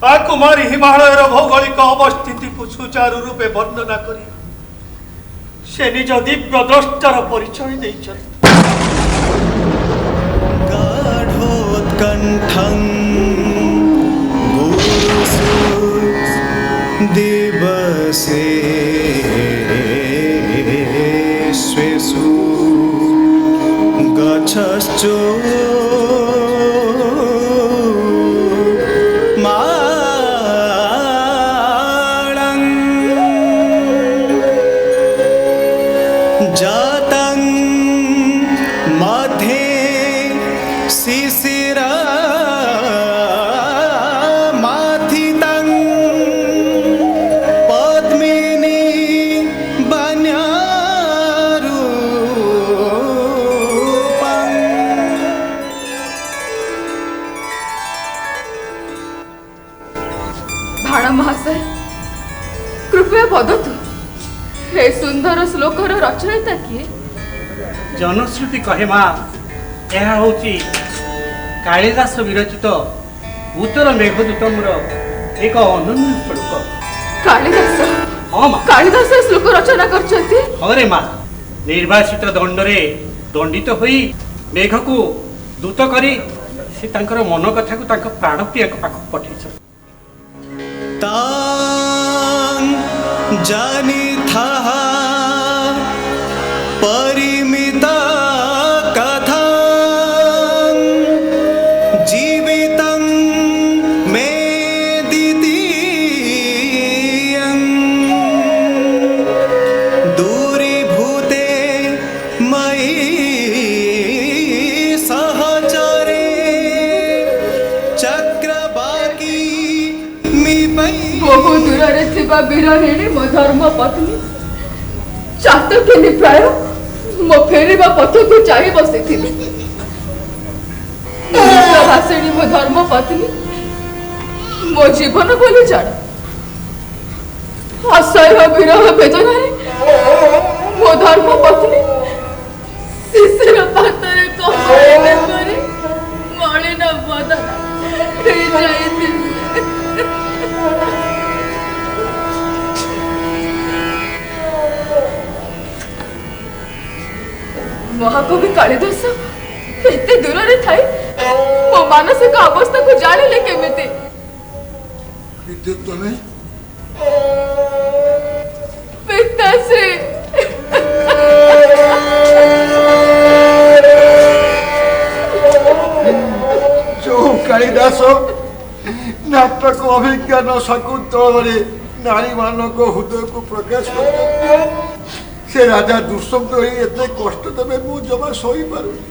आकुमारी हिमालयर भौगोलिक अवस्थिति को सुचारू रूपे वर्णना करी से निज दिव्य द्रष्टार परिचय देइछन्ति
गाढोत्कण्ठं गुरुसु दिवसे स्वेषु गच्छश्चो माळं जातं मध्ये शिशिर माथितं पद्मिनी
भाण महाशय कृपया वदतु हे सुंदर श्लोकर रचयिता किए
जनश्रुति कहे माँ यह होची कालिदास विरचित उत्तर मेघदूतम एक अनन्य श्लोक
कालिदास
हाँ माँ
कालिदास श्लोक रचना करछन्ति
हाँ रे माँ निर्वासित दंडरे दंडित होई मेघ को दूत करी से तांकर मन कथा को तांकर प्राण प्रिय पाख पठेछ
तां जानी था परिमित कथा जीवितं मे द्वितीयं दूरीभूते मयि सहचरे चक्रबाकी
बहु दूर रे थिबा वीरहिणी मो धर्म पत्नी ଚାତକିନି ପ୍ରାୟ ମୋ ଫେରିବା ପଥକୁ ଚାହିଁ ବସିଥିଲି। ଭାଷିଣୀ ମୋ ଧର୍ମ ପତ୍ନୀ ମୋ ଜୀବନ ବୋଲି ଜାଣ ଅସହ୍ୟ ବିରହ ବେଦନାରେ ମୋ ଧର୍ମ ପତ୍ନୀ ଶିଶିର ପାତରେ କମଳରେ ମଳିନ ବଦନା ଯାଇଥିଲେ। ମହାକବି କାଳିଦାସ ଏତେ ଦୂରରେ ଥାଇ ମୋ ମାନସିକ ଅବସ୍ଥାକୁ ଜାଣିଲେ କେମିତି?
ତମେ
ପିତାଶ୍ରୀ
ଯୋଉ କାଳିଦାସ ନାଟକ ଅଭିଜ୍ଞାନ ଶକୁନ୍ତଳରେ ନାରୀ ମାନଙ୍କ ହୃଦୟକୁ ପ୍ରକାଶ କରିଛନ୍ତି ସେ ରାଜା ଦୁଷ୍ୟନ୍ତ ହୋଇ ଏତେ କଷ୍ଟ ଦେବେ ମୁଁ ଜମା ସହିପାରୁନି।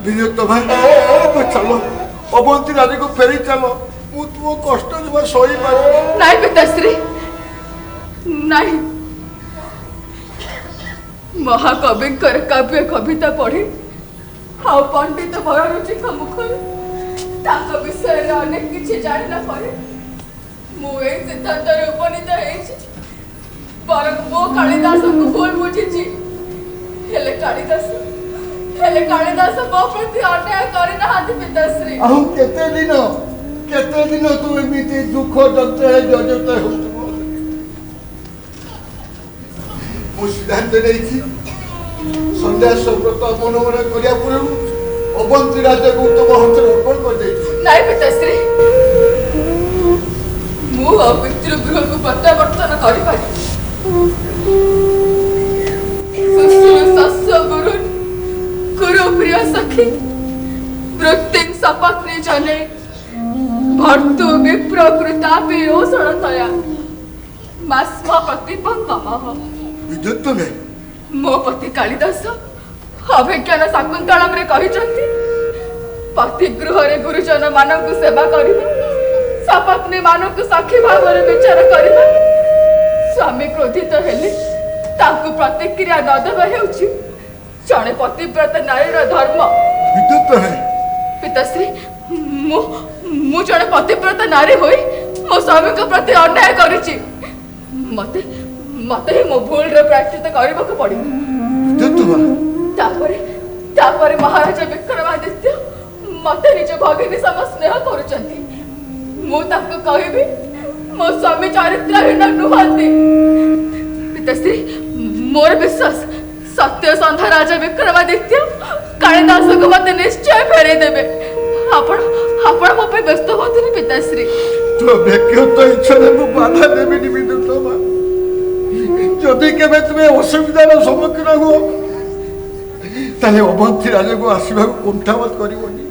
ବିଜୟତମା ଚାଲ ଅବନ୍ତୀ ରାଜାକୁ ଫେରି ଚାଲ ମୁଁ ତୁମ କଷ୍ଟ ଜମା ସହିପାରୁନି।
ନାଇଁ ପିତାଶ୍ରୀ ନାଇଁ ମହାକବିଙ୍କର କାବ୍ୟ କବିତା ପଢି ଆଉ ପଣ୍ଡିତ ବରରୁଚିଙ୍କ ମୁଖରୁ ତାଙ୍କ ବିଷୟରେ ଅନେକ କିଛି ଜାଣିଲା ପରେ ମୁଁ ଏଇ ସିଦ୍ଧାନ୍ତରେ ଉପନୀତ ହେଇଛି ବରଂ ମୋ କାଳିଦାସଙ୍କୁ ଭୁଲ ବୁଝିଛି। ହେଲେ କାଳିଦାସ ମୋ ପ୍ରତି ଅନ୍ୟାୟ କରିନାହାନ୍ତି ପିତାଶ୍ରୀ।
ଆଉ କେତେ ଦିନ ତୁ ଏମିତି ଦୁଃଖ ଯନ୍ତ୍ରଣାରେ ଜର୍ଜରିତ ହେଉଥିବ। ମୁଁ ସିଦ୍ଧାନ୍ତ ନେଇଛି ସନ୍ଧ୍ୟା ସବ୍ରତ ମନୋମନ କରିବା ପୂର୍ବରୁ ଅବନ୍ତୀ ରାଜାକୁ ତମ ହସ୍ତରେ ଅର୍ପଣ କରିଦେଇଛି।
ନାଇଁ ପିତାଶ୍ରୀ ମୁଁ ଆଉ ପିତୃଗୃହକୁ ପ୍ରତ୍ୟାବର୍ତ୍ତନ କରିପାରିବି। गुरु प्रिय सखी वृत्तिं सपत्नी जने भर्तु विप्रकृतापि ओषणतया मास्म प्रतिपङ्गमः।
विद्युत्तमे
मो पति कालिदास अभिज्ञान शाकुन्तलमरे कहिचंती पति गृहरे गुरुजन मानकु सेवा करिबा सपत्नी मानकु सखी भावरे विचार करिबा स्वामी क्रोधित हेले ताकु प्रतिक्रिया न देबा हेउची जड़े पतिव्रत नारीर धर्म।
विद्युत है
पिताश्री मु जड़े पतिव्रत नारी होई मो स्वामी के प्रति अन्याय करिछि मते मते ही मो भूल रे प्रायश्चित करबा को पड़ी। तापरे महाराजा विक्रमादित्य मते निज भगिनी सम स्नेह करूचंती मु ताको कहबी मो स्वामी चरित्रहीन नुहंती। पिताश्री मोर विश्वास सत्य संध्या राजा विक्रमादित्य कालिदास को मत निश्चय फेरे देबे। आपण मो पे व्यस्त होतनी पिताश्री।
तो व्यक्तिगत इच्छा ने मु बाधा देबी नि विद्युतमा जदि केबे तुमे असुविधार सम्मुखीन हो ताले अबंती राजा को आसीबा को कुंठावत करिवनी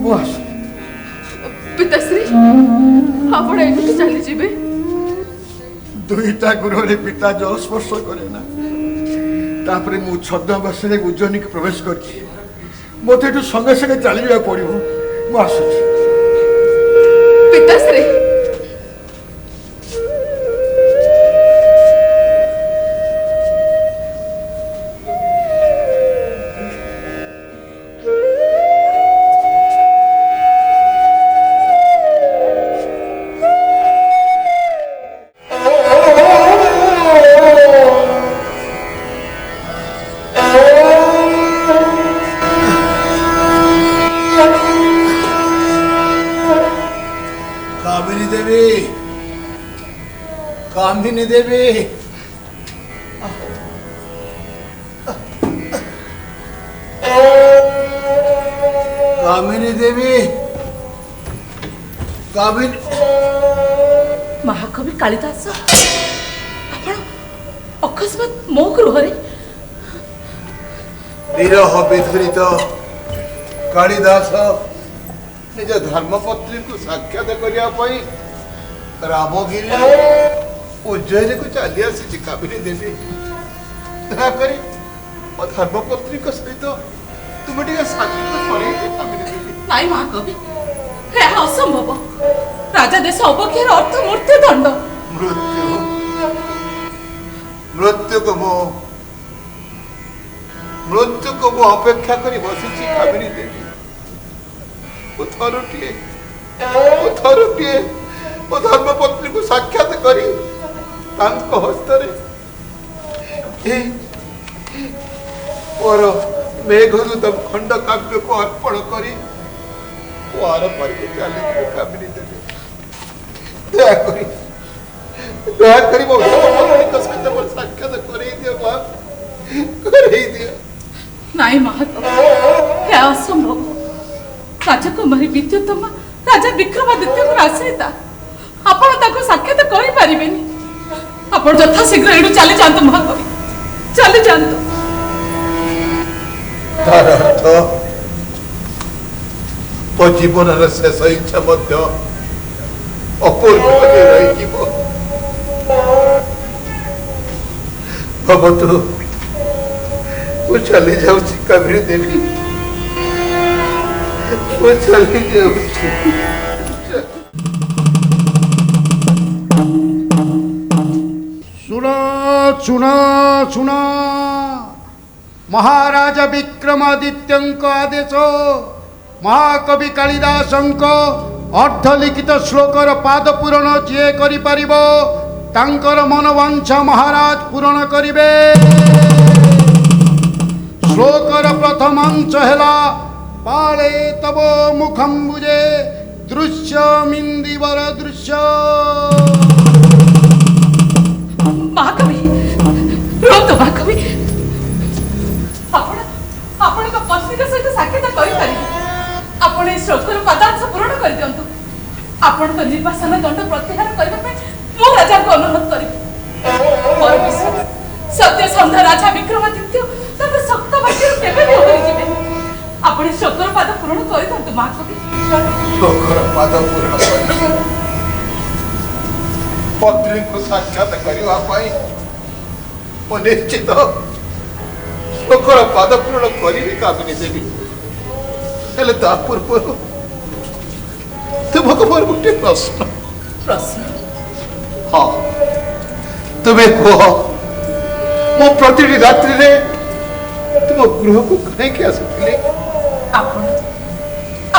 मु आस
पिताश्री आपण एठी चली जिबे।
दुईटा गृह पिता जल स्पर्श करे ना तापरे मु छद्मवासी उज्जयिनी के प्रवेश करछि मते एठू संगे संगे चली जा पड़िबो मु आसुछि।
पिताश्री
कामिनी देवी कामिनी देवी कामिनी
महाकवि कालिदास आपण अकस्मात मो गृहरे
विरह विधुरित कालिदास निज धर्मपत्नी को साक्षात करने रामगिरी उज्जयिनी को चली आसी कामिनी देवी दयाकोरी मो धर्मपत्नी सहित तुम साक्षात कर कामिनी देवी।
नाई महाकवि यह असंभव राजा देश अवज्ञार अर्थ मृत्यु दंड
मृत्यु मृत्यु को मु अपेक्षा करी बसी कामिनी देवी थरुटिए मो धर्मपत्नी को साक्षात करी हस्तरे मेघदूतम खंड काव्य को अर्पण करी कामिनी देवी दयाकरी मो धर्मपत्नी साक्षात करई दियो
नाई महात्मा हे असंभव राजकुमारी विद्युतमा राजा विक्रमादित्य को आश्रिता आपण ताको साक्षात करि परिबेनी आपण यथा शीघ्र एडु चली जांतु महाकवि चली जांतु
तार अर्थ मो जीवन शेष इच्छा मध्य अपूर्व रही भगवतु वो चली जाऊँ कामिनी देवी वो चली जाऊँ
सुना सुना सुना महाराज विक्रमादित्यंक आदेश महाकवि कालिदासंक अर्धलिखित श्लोकर पाद पूरण जी करि परिबो तांकर मनवांछा महाराज पूरण करिवे। श्लोकर प्रथमांश हेला पाळे तव मुखम्बुजे दृश्यमिंदिवर दृश्य।
महाकवि रोतो महाकवि आपण का पत्नी के सहित साक्षात करि परिबे आपण ए श्लोकर पदांश पूर्ण कर दियंतु आपण तो निर्वासन दंड प्रत्याहार करबा पे मो राजा को अनुरोध करि मोर विश्वास सत्य संध राजा विक्रमादित्य तब सक्त वाक्य केबे भी होई जिबे आपण श्लोकर पद पूर्ण कर दियंतु महाकवि
श्लोकर पद पूर्ण कर पत्नी को साक्षात करवा पाई मो निश्चित श्लोकर पद पूर्ण करी कामिनी देवी हेले ता पूर्व तुमको मोर गोटे प्रश्न हाँ तुम्हें कह मो प्रतिटी रात्रि रे तुम गृह को कहीं आसुले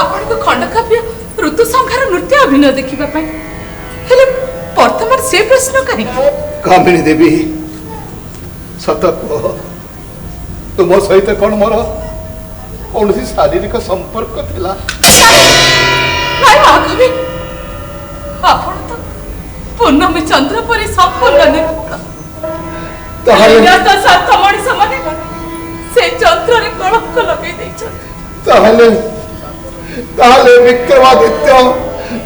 आपण को खंडकाव्य ऋतु संहार नृत्य अभिनय देखिबा पाई हेले वर्तमान से प्रश्न करी
कामिनी देवी सत कह तुम सहित कौन मोर कौन सी शारीरिक संपर्क थिला
नाई महाकवि आपण तो पूर्णमी चंद्र परी संपूर्ण निर्गुण सात मଣିଷ ମାନେ से चंद्र रे कलंक लगे
ताहले विक्रमादित्य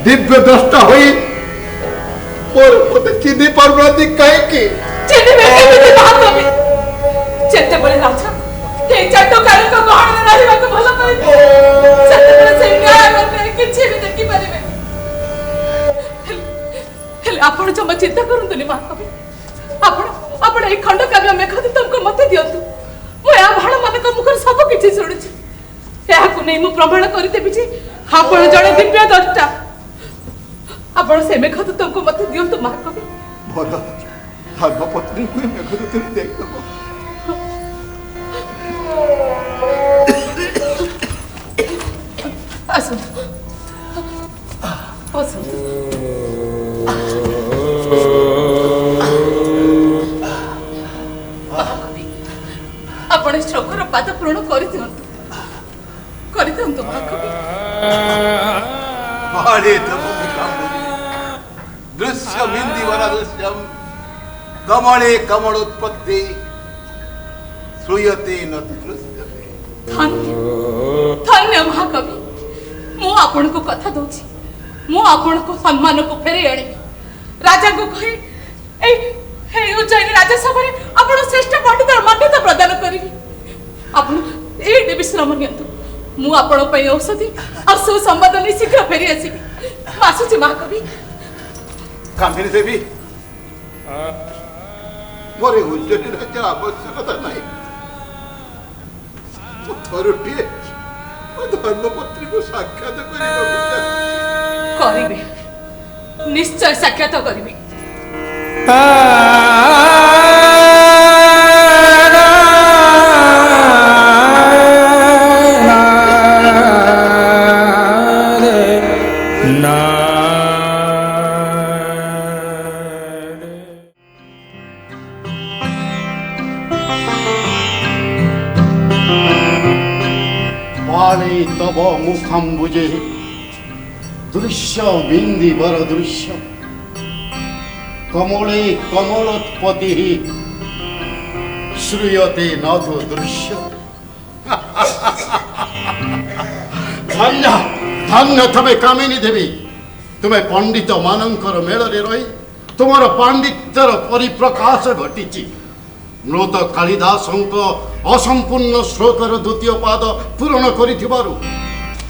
दिव्य द्रष्टा होई और मते चिन्हि पारबती काहे की
चिन्हि केमिति महाकवि जेते बळे राजा हे चाटो काल को गहन रहबा को भलो पाइ जेते बळे से न्याय करते किछि भी देखि परिबे हेले आपण जमा चिंता करंतुनी महाकवि आपण ए खंड काव्य मेघदूतम को मते दियंतु मो या भाण माने को मुखर सब किछि सुनुछि या को नै मु प्रमाण करि देबि जे आपण जणे दिव्य द्रष्टा आपण से मेघदूतम को मते दियंतु महाकवि
भलो धर्मपत्नी को मेघदूतम देख दबो
आपण श्लोकर पाद पूर्ण करि दियंतु महाकवि
बाळे तम विकाम्बुजी दृश्यमिंदिवर दृश्यम कमले कमलोत्पत्ति श्रूयते न दृश्यते
धन्य महाकवि मु आपण को कथा दोछि मु आपण को सम्मान को फेरे आनी राजा को कहि ए हे उज्जैन राजा सभा रे आपण श्रेष्ठ पंडित मान्यता प्रदान करिवि आपण ए विश्राम नियंतु मु आपण पई औषधि और सु संवाद नि शीघ्र फेरी आसीबि आसुछि महाकवि
कामिनी देवी मोरे उज्जैन राजा आवश्यकता नहीं थरुटिए धर्मपत्नी को साक्षात
करिबे निश्चय साक्षात करिबे
पाले तब मुखम्बुजे दृश्य बिंदी बर दृश्य कमले कमलोत्पत्ति श्रूयते न तो दृश्य धन्य धन्य तमे कामिनी देवी तुम्हें पंडित मानकर मेलरे रही तुमर पांडित्यर परिप्रकाश घटी मृत कालिदासंक असंपूर्ण श्लोकर द्वितीय पाद पूरण करिथिबारु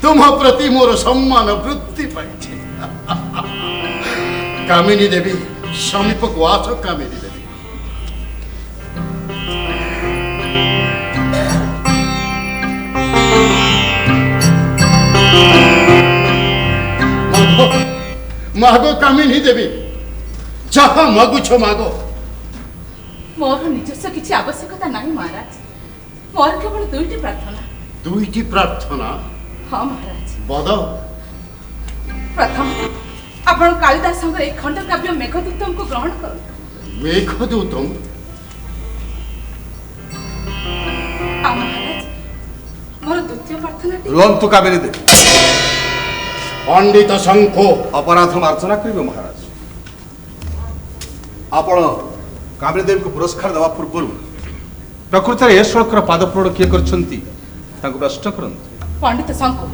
तुम प्रति मोर सम्मान वृद्धि पाइछे कामिनी देवी समीप को आस कामिनी देवी मागो कामिनी देवी जहा मागुछ मागो
मोर निजस्व किसी आवश्यकता नहीं महाराज मोर केवल दुईटी प्रार्थना हाँ महाराज
बद
प्रथम आपण कालिदास एक खंड काव्य मेघदूतम को ग्रहण करो
मेघदूतम
महाराज मोर द्वितीय प्रार्थना
रुहतु कामिनी देवी
पंडित शंखो
अपराध मार्जना करिबे महाराज आपण कामिनी देवी को पुरस्कार देवा पूर्व प्रकृत ए श्लोकर पादपूरण किए करछंती ताको प्रश्न करंतु
पंडित शंखो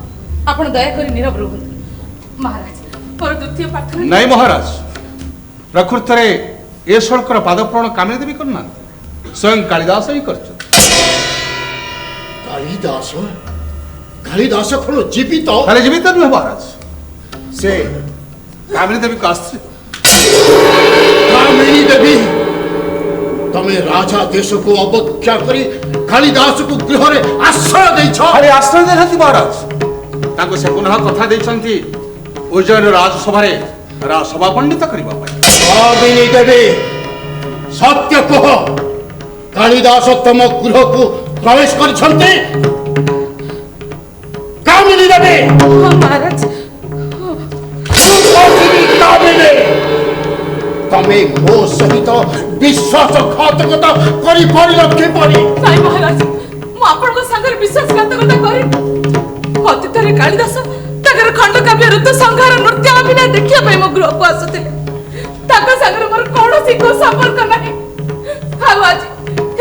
आपण दया करी नीरव रुहतु महाराज मोर द्वितीय प्रार्थना
नहीं महाराज प्रकृत ए श्लोकर पादपूरण कामिनी देवी करना स्वयं कालिदास ही करछन
कालिदास कालिदास कोन जीवित
खाली जीवित नुह महाराज से कामिनी देवी को आश्रित
कामिनी देवी तमे राजा देश को अवज्ञा करी कालिदास को गृह रे आश्रय दैछ
खाली आश्रय देथि महाराज ताको से पुनः कथा दैछंती उज्जैन राजसभा रे सभा पंडित करिबा पई
कामिनी देवी सत्य कह कालिदास तम गृह को प्रवेश करछंती कामिनी देवी
महाराज
तमे मो सहित विश्वासघातकता करी परिल के परी
नहीं महाराज मु आपण को संगर विश्वासघातकता करी अतीत रे कालिदास तकर खंड काव्य ऋतु संहार नृत्य अभिनय देखिया पई मो गृह को आसते ताका संगर मोर कोनोसी को संपर्क नाही आज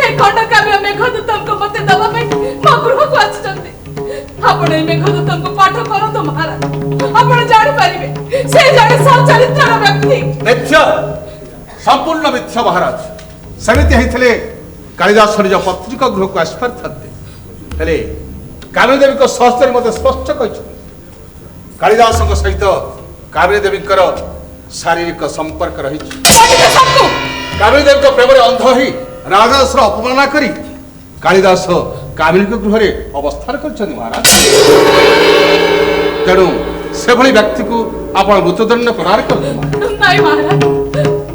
हे खंड काव्य मेघदूतम को मते दबा पई मो गृह को आछंती आपण ए मेघदूतम को पाठ करतो महाराज आपण जानि परिबे से जाने सचरित्र व्यक्ति
मिथ्या संपूर्ण मिथ्या महाराज समिति हेथिले कालिदास निज पत्रिका गृह को आस्पर थाते हेले कामिनी देवी को शास्त्र मते स्पष्ट कहिछ कालिदास सहित कामिनी देवी शारीरिक संपर्क रही कामिनी देवी प्रेम अंध ही राजदास अपमानना करी कालिदास कामिनी गृह रे अवस्थान करछन महाराज तेणु से भली व्यक्ति को आपण मृत्युदंड प्रदान कर
नहीं महाराज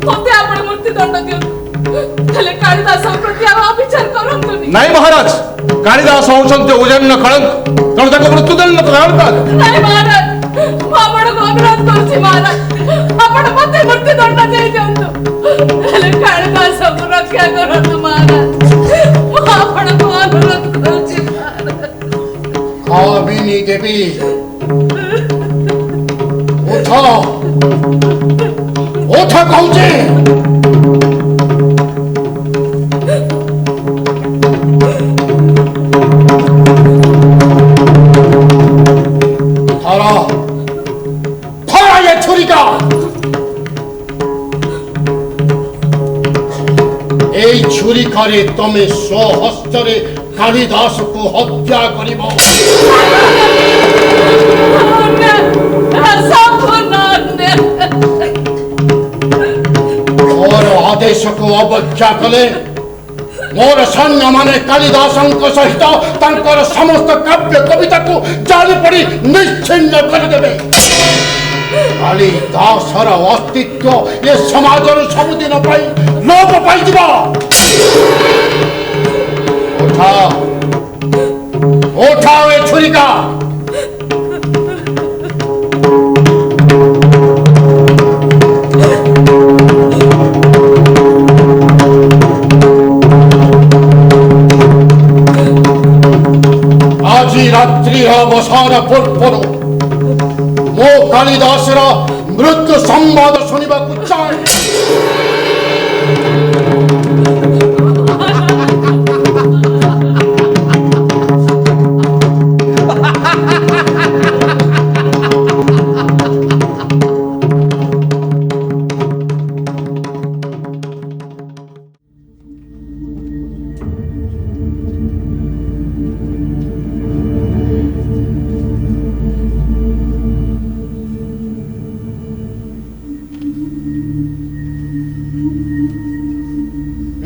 मते आपण मृत्युदंड दियो खले कालिदास प्रति अविचार करंतुनी
नहीं महाराज कालिदास होचंते उज्जैन कलंक तेणु ताको मृत्युदंड प्रदान कर
नहीं महाराज आपण को अनुरोध करछि महाराज आपण मते मृत्युदंड दे दियंतु खले कालिदास को रक्षा करंतु महाराज आपण को अनुरोध करछि
कामिनी देवी ओठा कहूचे थरा थरा ये छुरी का এই ছুরি কারে তুমি স্বহস্তরে কালিদাস को हत्या करिबो मोर आदेश को अवज्ञा कले मोर सैन्य माने कालिदासंक सहित तांकर समस्त काव्य कविता को जाली पड़ी निश्चिन्न कर देबे कालिदासर अस्तित्व ये समाजर सबुदिन पाई लोप पाई दिबो उठा उठाओ ए छुरी का ଅବସାନ ପୂର୍ବରୁ ମୋ କାଳିଦାସର ମୃତ୍ୟୁ ସମ୍ବାଦ ଶୁଣିବାକୁ ଚାହେଁ।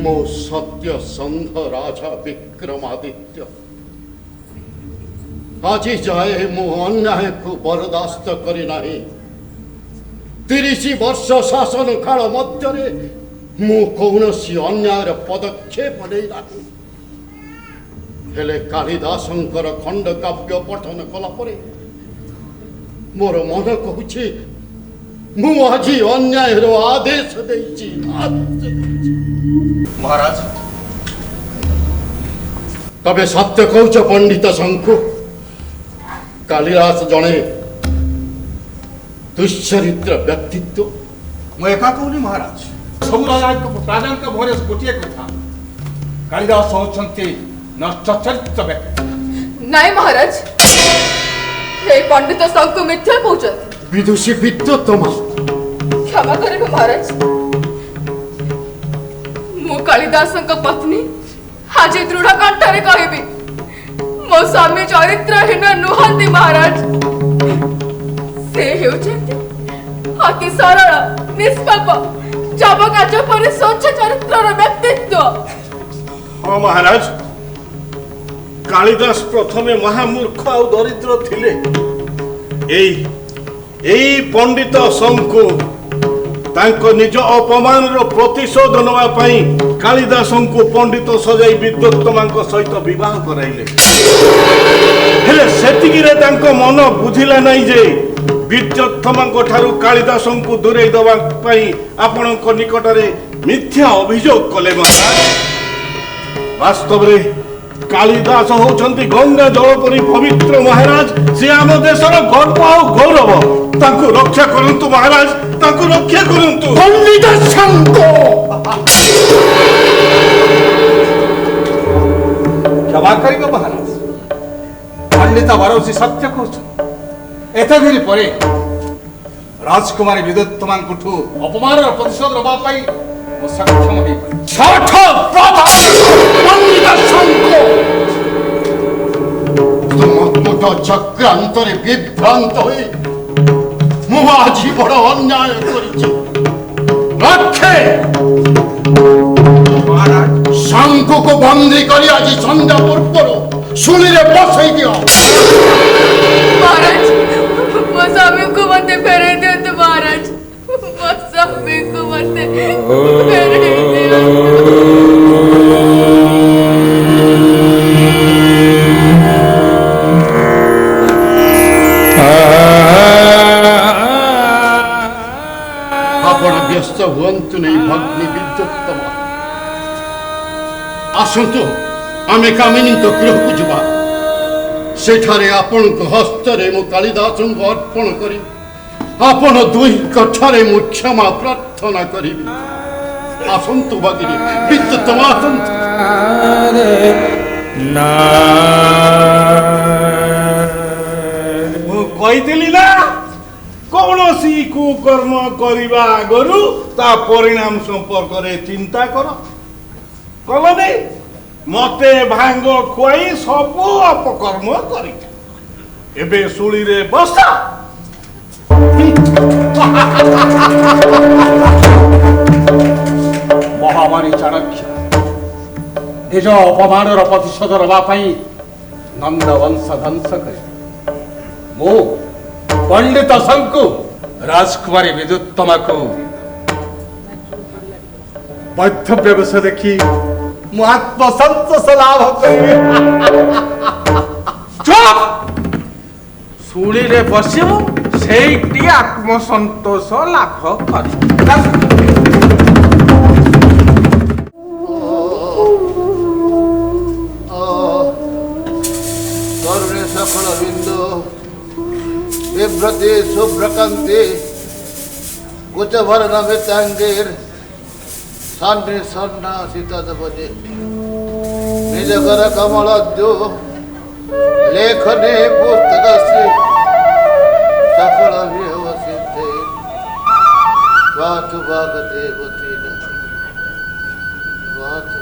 ମୋ ସତ୍ୟ ସନ୍ଧ ରାଜା ବିକ୍ରମାଦିତ୍ୟ ଆଜି ଯାଏ ମୁଁ ଅନ୍ୟାୟକୁ ବରଦାସ୍ତ କରି ନାହିଁ। 30 ବର୍ଷ ଶାସନ କାଳ ମଧ୍ୟରେ ମୁଁ କୌଣସି ଅନ୍ୟାୟର ପଦକ୍ଷେପ ନେଇ ନାହିଁ। ହେଲେ କାଳିଦାସଙ୍କର ଖଣ୍ଡକାବ୍ୟ ପଠନ କଲା ପରେ ମୋର ମନ କହୁଛି ମୁଁ ଆଜି ଅନ୍ୟାୟର ଆଦେଶ ଦେଇଛି।
মহারাজ
তবে সত্য কৌচ পণ্ডিত শঙ্কু কালিদাস জনে দুশ্চরিত্র ব্যক্তিত্ব।
ମୁଁ ଏକା କହୁନି ମହାରାଜ, ସବୁ ରାଜାଙ୍କ ମୁହଁରେ ଗୋଟିଏ କଥା, କାଳିଦାସ ହେଉଛନ୍ତି ନଷ୍ଟ ଚରିତ୍ର ବ୍ୟକ୍ତି।
ନାଇଁ ମହାରାଜ, এই ପଣ୍ଡିତ ଶଙ୍କୁ ମିଥ୍ୟା କହୁଛନ୍ତି।
ବିଦୁଷୀ ବିଦ୍ୱତ୍ତମା
କ୍ଷମା କରିବେ ମହାରାଜ, ମୁଁ କାଳିଦାସଙ୍କ ପତ୍ନୀ ଆଜି ଦୃଢ କଣ୍ଠରେ କହିବି ମୋ ସ୍ୱାମୀ ଚରିତ୍ରହୀନ ନୁହନ୍ତି ମହାରାଜ। ସେ ହେଉଛନ୍ତି ଅତି ସରଳ ନିଷ୍ପାପ ଯବକାଜ ପରି ସ୍ୱଚ୍ଛ ଚରିତ୍ରର ବ୍ୟକ୍ତିତ୍ୱ।
ହଁ ମହାରାଜ, କାଳିଦାସ ପ୍ରଥମେ ମହାମୂର୍ଖ ଆଉ ଦରିଦ୍ର ଥିଲେ। ଏଇ ପଣ୍ଡିତ ଶଙ୍କୁ ତାଙ୍କ ନିଜ ଅପମାନର ପ୍ରତିଶୋଧ ନେବା ପାଇଁ କାଳିଦାସଙ୍କୁ ପଣ୍ଡିତ ସଜାଇ ବିଦ୍ୱତ୍ତମାଙ୍କ ସହିତ ବିବାହ କରାଇଲେ। ହେଲେ ସେତିକିରେ ତାଙ୍କ ମନ ବୁଝିଲା ନାହିଁ ଯେ ବିଦ୍ୱତ୍ତମାଙ୍କ ଠାରୁ କାଳିଦାସଙ୍କୁ ଦୂରେଇ ଦେବା ପାଇଁ ଆପଣଙ୍କ ନିକଟରେ ମିଥ୍ୟା ଅଭିଯୋଗ କଲେ। ମହାରାଜ, ବାସ୍ତବରେ କାଳିଦାସ ହେଉଛନ୍ତି ଗଙ୍ଗା ଜଳ ପରି ପବିତ୍ର ମହାରାଜ। ସେ ଆମ ଦେଶର ଗର୍ବ ଆଉ ଗୌରବ। ତାଙ୍କୁ ରକ୍ଷା କରନ୍ତୁ ମହାରାଜ, ତାଙ୍କୁ ରକ୍ଷା କରନ୍ତୁ।
ପଣ୍ଡିତ ଶଙ୍କୁ
କ୍ଷମା କରିବ ମହାରାଜ, ପଣ୍ଡିତ ବରୌଷି ସତ୍ୟ କହୁଛନ୍ତି। ଏତେଦିନ ପରେ ରାଜକୁମାରୀ ବିଦ୍ୱତ୍ତମାଙ୍କଠୁ ଅପମାନର ପ୍ରତିଶୋଧ ନେବା ପାଇଁ ମୁଁ ସକ୍ଷମ
ତୁମ ଚକ୍ରାନ୍ତରେ ବିଭ୍ରାନ୍ତ ହୋଇ ମୁଁ ଆଜି ବଡ଼ ଅନ୍ୟାୟ କରିଛି। ରକ୍ଷେ ଶଙ୍କୁକୁ ବନ୍ଦୀ କରି ଆଜି ସନ୍ଧ୍ୟା ପୂର୍ବରୁ ଶୁଳିରେ ବସେଇ ଦିଅ।
ମହାରାଜ, ମୋ ସ୍ୱାମୀଙ୍କୁ ମତେ ଫେରେଇ ଦିଅନ୍ତୁ ମହାରାଜ, ମୋ ସ୍ୱାମୀଙ୍କୁ ମତେ ଫେରେଇ ଦିଅନ୍ତୁ।
ଆପଣ ବ୍ୟସ୍ତ ହୁଅନ୍ତୁ ନାହିଁ ଭଗ୍ନୀ ବିଦ୍ୱତ୍ତମା। ଆସନ୍ତୁ ଆମେ କାମିନୀଙ୍କ ଗୃହକୁ ଯିବା। ସେଠାରେ ଆପଣଙ୍କ ହସ୍ତରେ ମୁଁ କାଳିଦାସଙ୍କୁ ଅର୍ପଣ କରି ଆପଣ ଦୁହିଁଙ୍କ ଠାରେ ମୁଁ କ୍ଷମା ପ୍ରାର୍ଥନା କରିବି। ଆସନ୍ତୁ ଭଗିନୀ ବିଦ୍ୱତ୍ତମା, ଆସନ୍ତୁ।
ମୁଁ କହିଥିଲି ନା, କୌଣସି କୁକର୍ମ କରିବା ଆଗରୁ ତା ପରିଣାମ ସମ୍ପର୍କରେ ଚିନ୍ତା କର। କଲନି? ମତେ ଭାଙ୍ଗ ଖୁଆଇ ସବୁ ଅପକର୍ମ କରିଛ। ଏବେ ଶୁଳିରେ ବସ।
ମହାମାରୀ ଚାଣକ୍ୟ ନିଜ ଅପମାନର ପ୍ରତିଶୋଧ ନେବା ପାଇଁ ନନ୍ଦ ବଂଶ ଧ୍ୱଂସ କରେ। ମୁଁ ପଣ୍ଡିତ ଶଙ୍କୁ ରାଜକୁମାରୀ ବିଦ୍ୱତ୍ତମାକୁ ବୈଧବ୍ୟ ବେଶ ଦେଖି ମୁଁ ଆତ୍ମସନ୍ତୋଷ ଲାଭ କରିବି। ଚୁପ୍! ଶୁଳିରେ ବସିବୁ, ସେଇଠି ଆତ୍ମସନ୍ତୋଷ ଲାଭ କରିବୁ।
କରୁଣେ ସକଳ ବିନ୍ଦୁ
বিভ্রতে শুভ্রকান্তে কুচভরণ বেতাঙ্গের সন্নি সন্ন্যাসিত বজে নিজ কর কমলদ্য লেখনে পুস্তকস্য সকল সিদ্ধে वाचु भागदेवती वाचु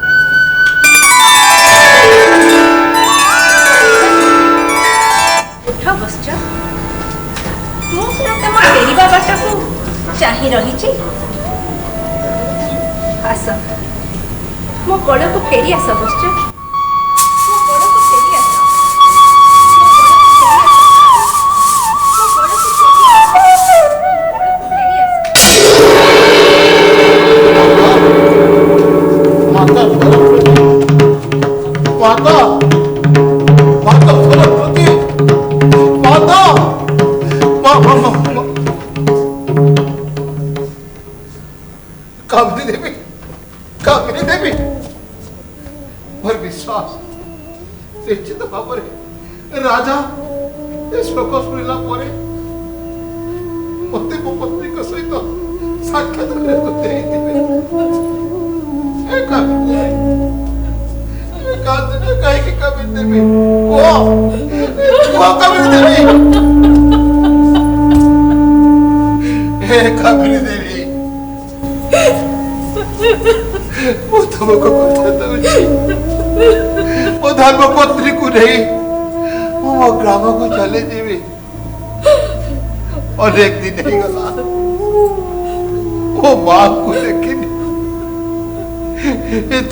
उठ बस्छ तू पुरा तम फेरिबा बाटको चाहि रहिछि आस मो कोडको फेरि आस बस्छ मो कोडको फेरि आस
माता माता माता सरस्वती माता कामिनी देवी मोर विश्वास निश्चित भाव राजा शोक शुणिला मत मो पत्नी सहित साक्षात कहीं कामिनी देवी वो कामिनी देवी हे कामिनी देवी वो तुमको कथा दूची वो धर्म पत्नी को नहीं वो ग्राम को चले जीवी और एक दिन नहीं गला वो माँ को देखी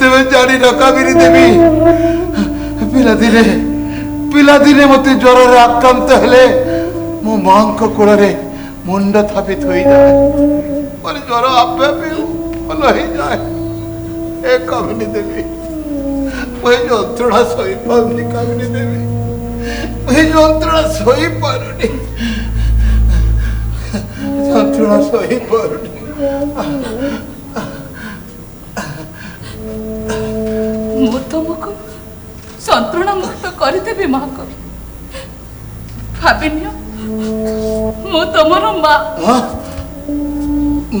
तुम्हें जानी न कामिनी देवी पिलादिने मते ज्वर आक्रांत हेले मो मां को कोल रे मुंड थापित हो जाए और ज्वर आपे आपे भल हो जाए ए कामिनी देवी मुझे जंत्रणा सही पारुनी कामिनी देवी मुझे जंत्रणा सही पारुनी जंत्रणा सही पारुनी
मु तुमको संतुलन मुक्त करदेवी महाकवि भाविन्य मु तुमर माँ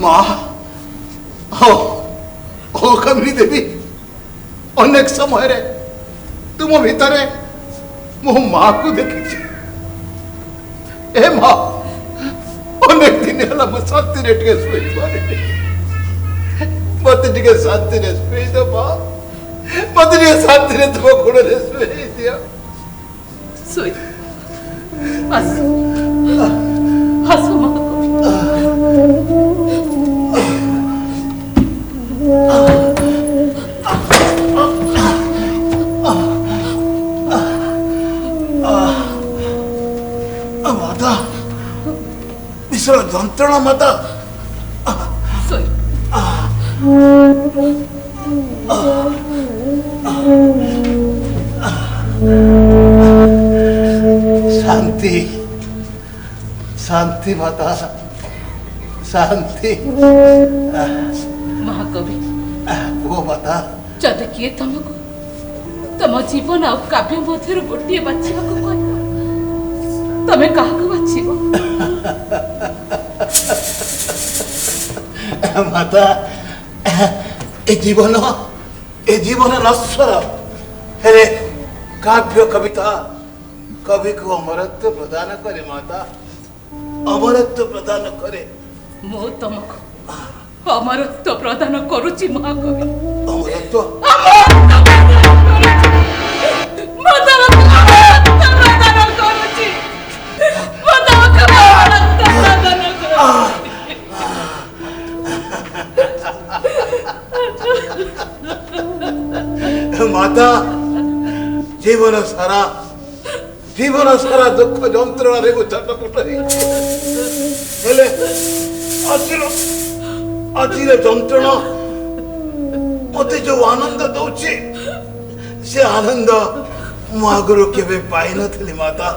माँ हो कामिनी देवी अनेक समय रे तुम भितरे मो माँ को देखी ए माँ अनेक दिन है मैं शांति रे टिके सोई पारे मत टिके शांति रे सोई दो माँ मत टिके शांति रे तुम गुण रे सोई दिया
सोई हस हस
माता विश्व जंत्रणा माता
सोई
शांति शांति माता शांति
महाकवि
वो माता
जदि किए तुमको तुम जीवन आ काव्य मध्य गोटे बाछा तमें क्या बाछब
माता ए जीवन नश्वर हेरे काव्य कविता कवि को अमरत्व प्रदान करे माता अमरत्व प्रदान करे
मो तुमको अमरत्व प्रदान करुची महाकवि
अमरत्व माता जीवन सारा दुख जंत्रणा रे छटपट हेले अजीर जंत्रणा मते जो आनंद दौची से आनंद मु आगुरु केबे पाई नथली माता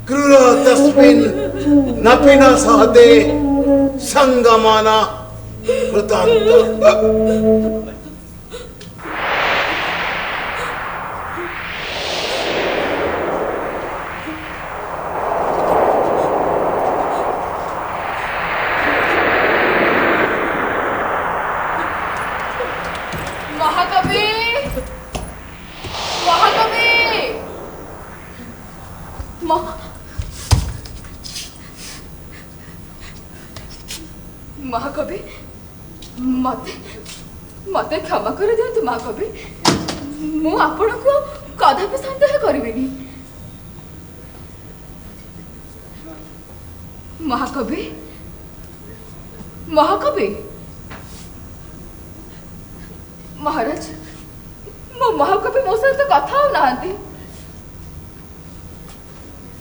क्रूर तस्मिन् नपिना सहते संगमाना कृतांत
महाकवि मते मते क्षमा कर दियंतु महाकवि मु आपण को कदापि संदेह करिबिनी महाकवि महाकवि महाराज मो महाकवि मो सहित कथा हो नांती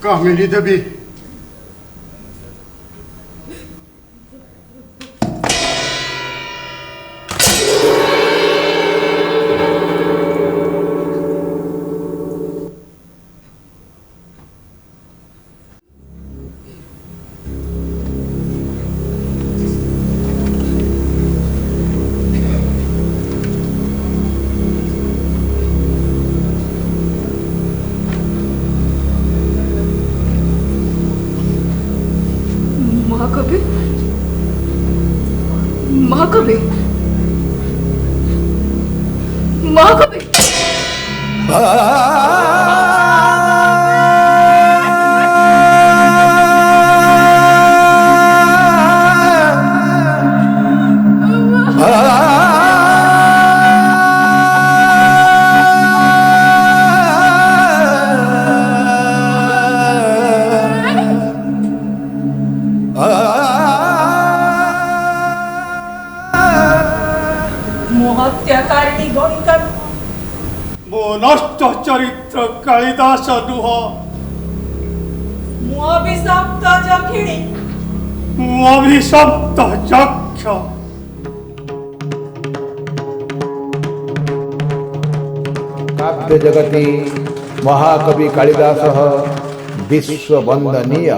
कामिनी देवी
महाकवि महाकवि
हत्याकारिणी गणिका
मो नष्ट चरित्र कालिदास नुह
मु अभिशप्त जखिणी
मु अभिशप्त यक्ष
काव्य जगति महाकवि कालिदासः विश्ववंदनीय।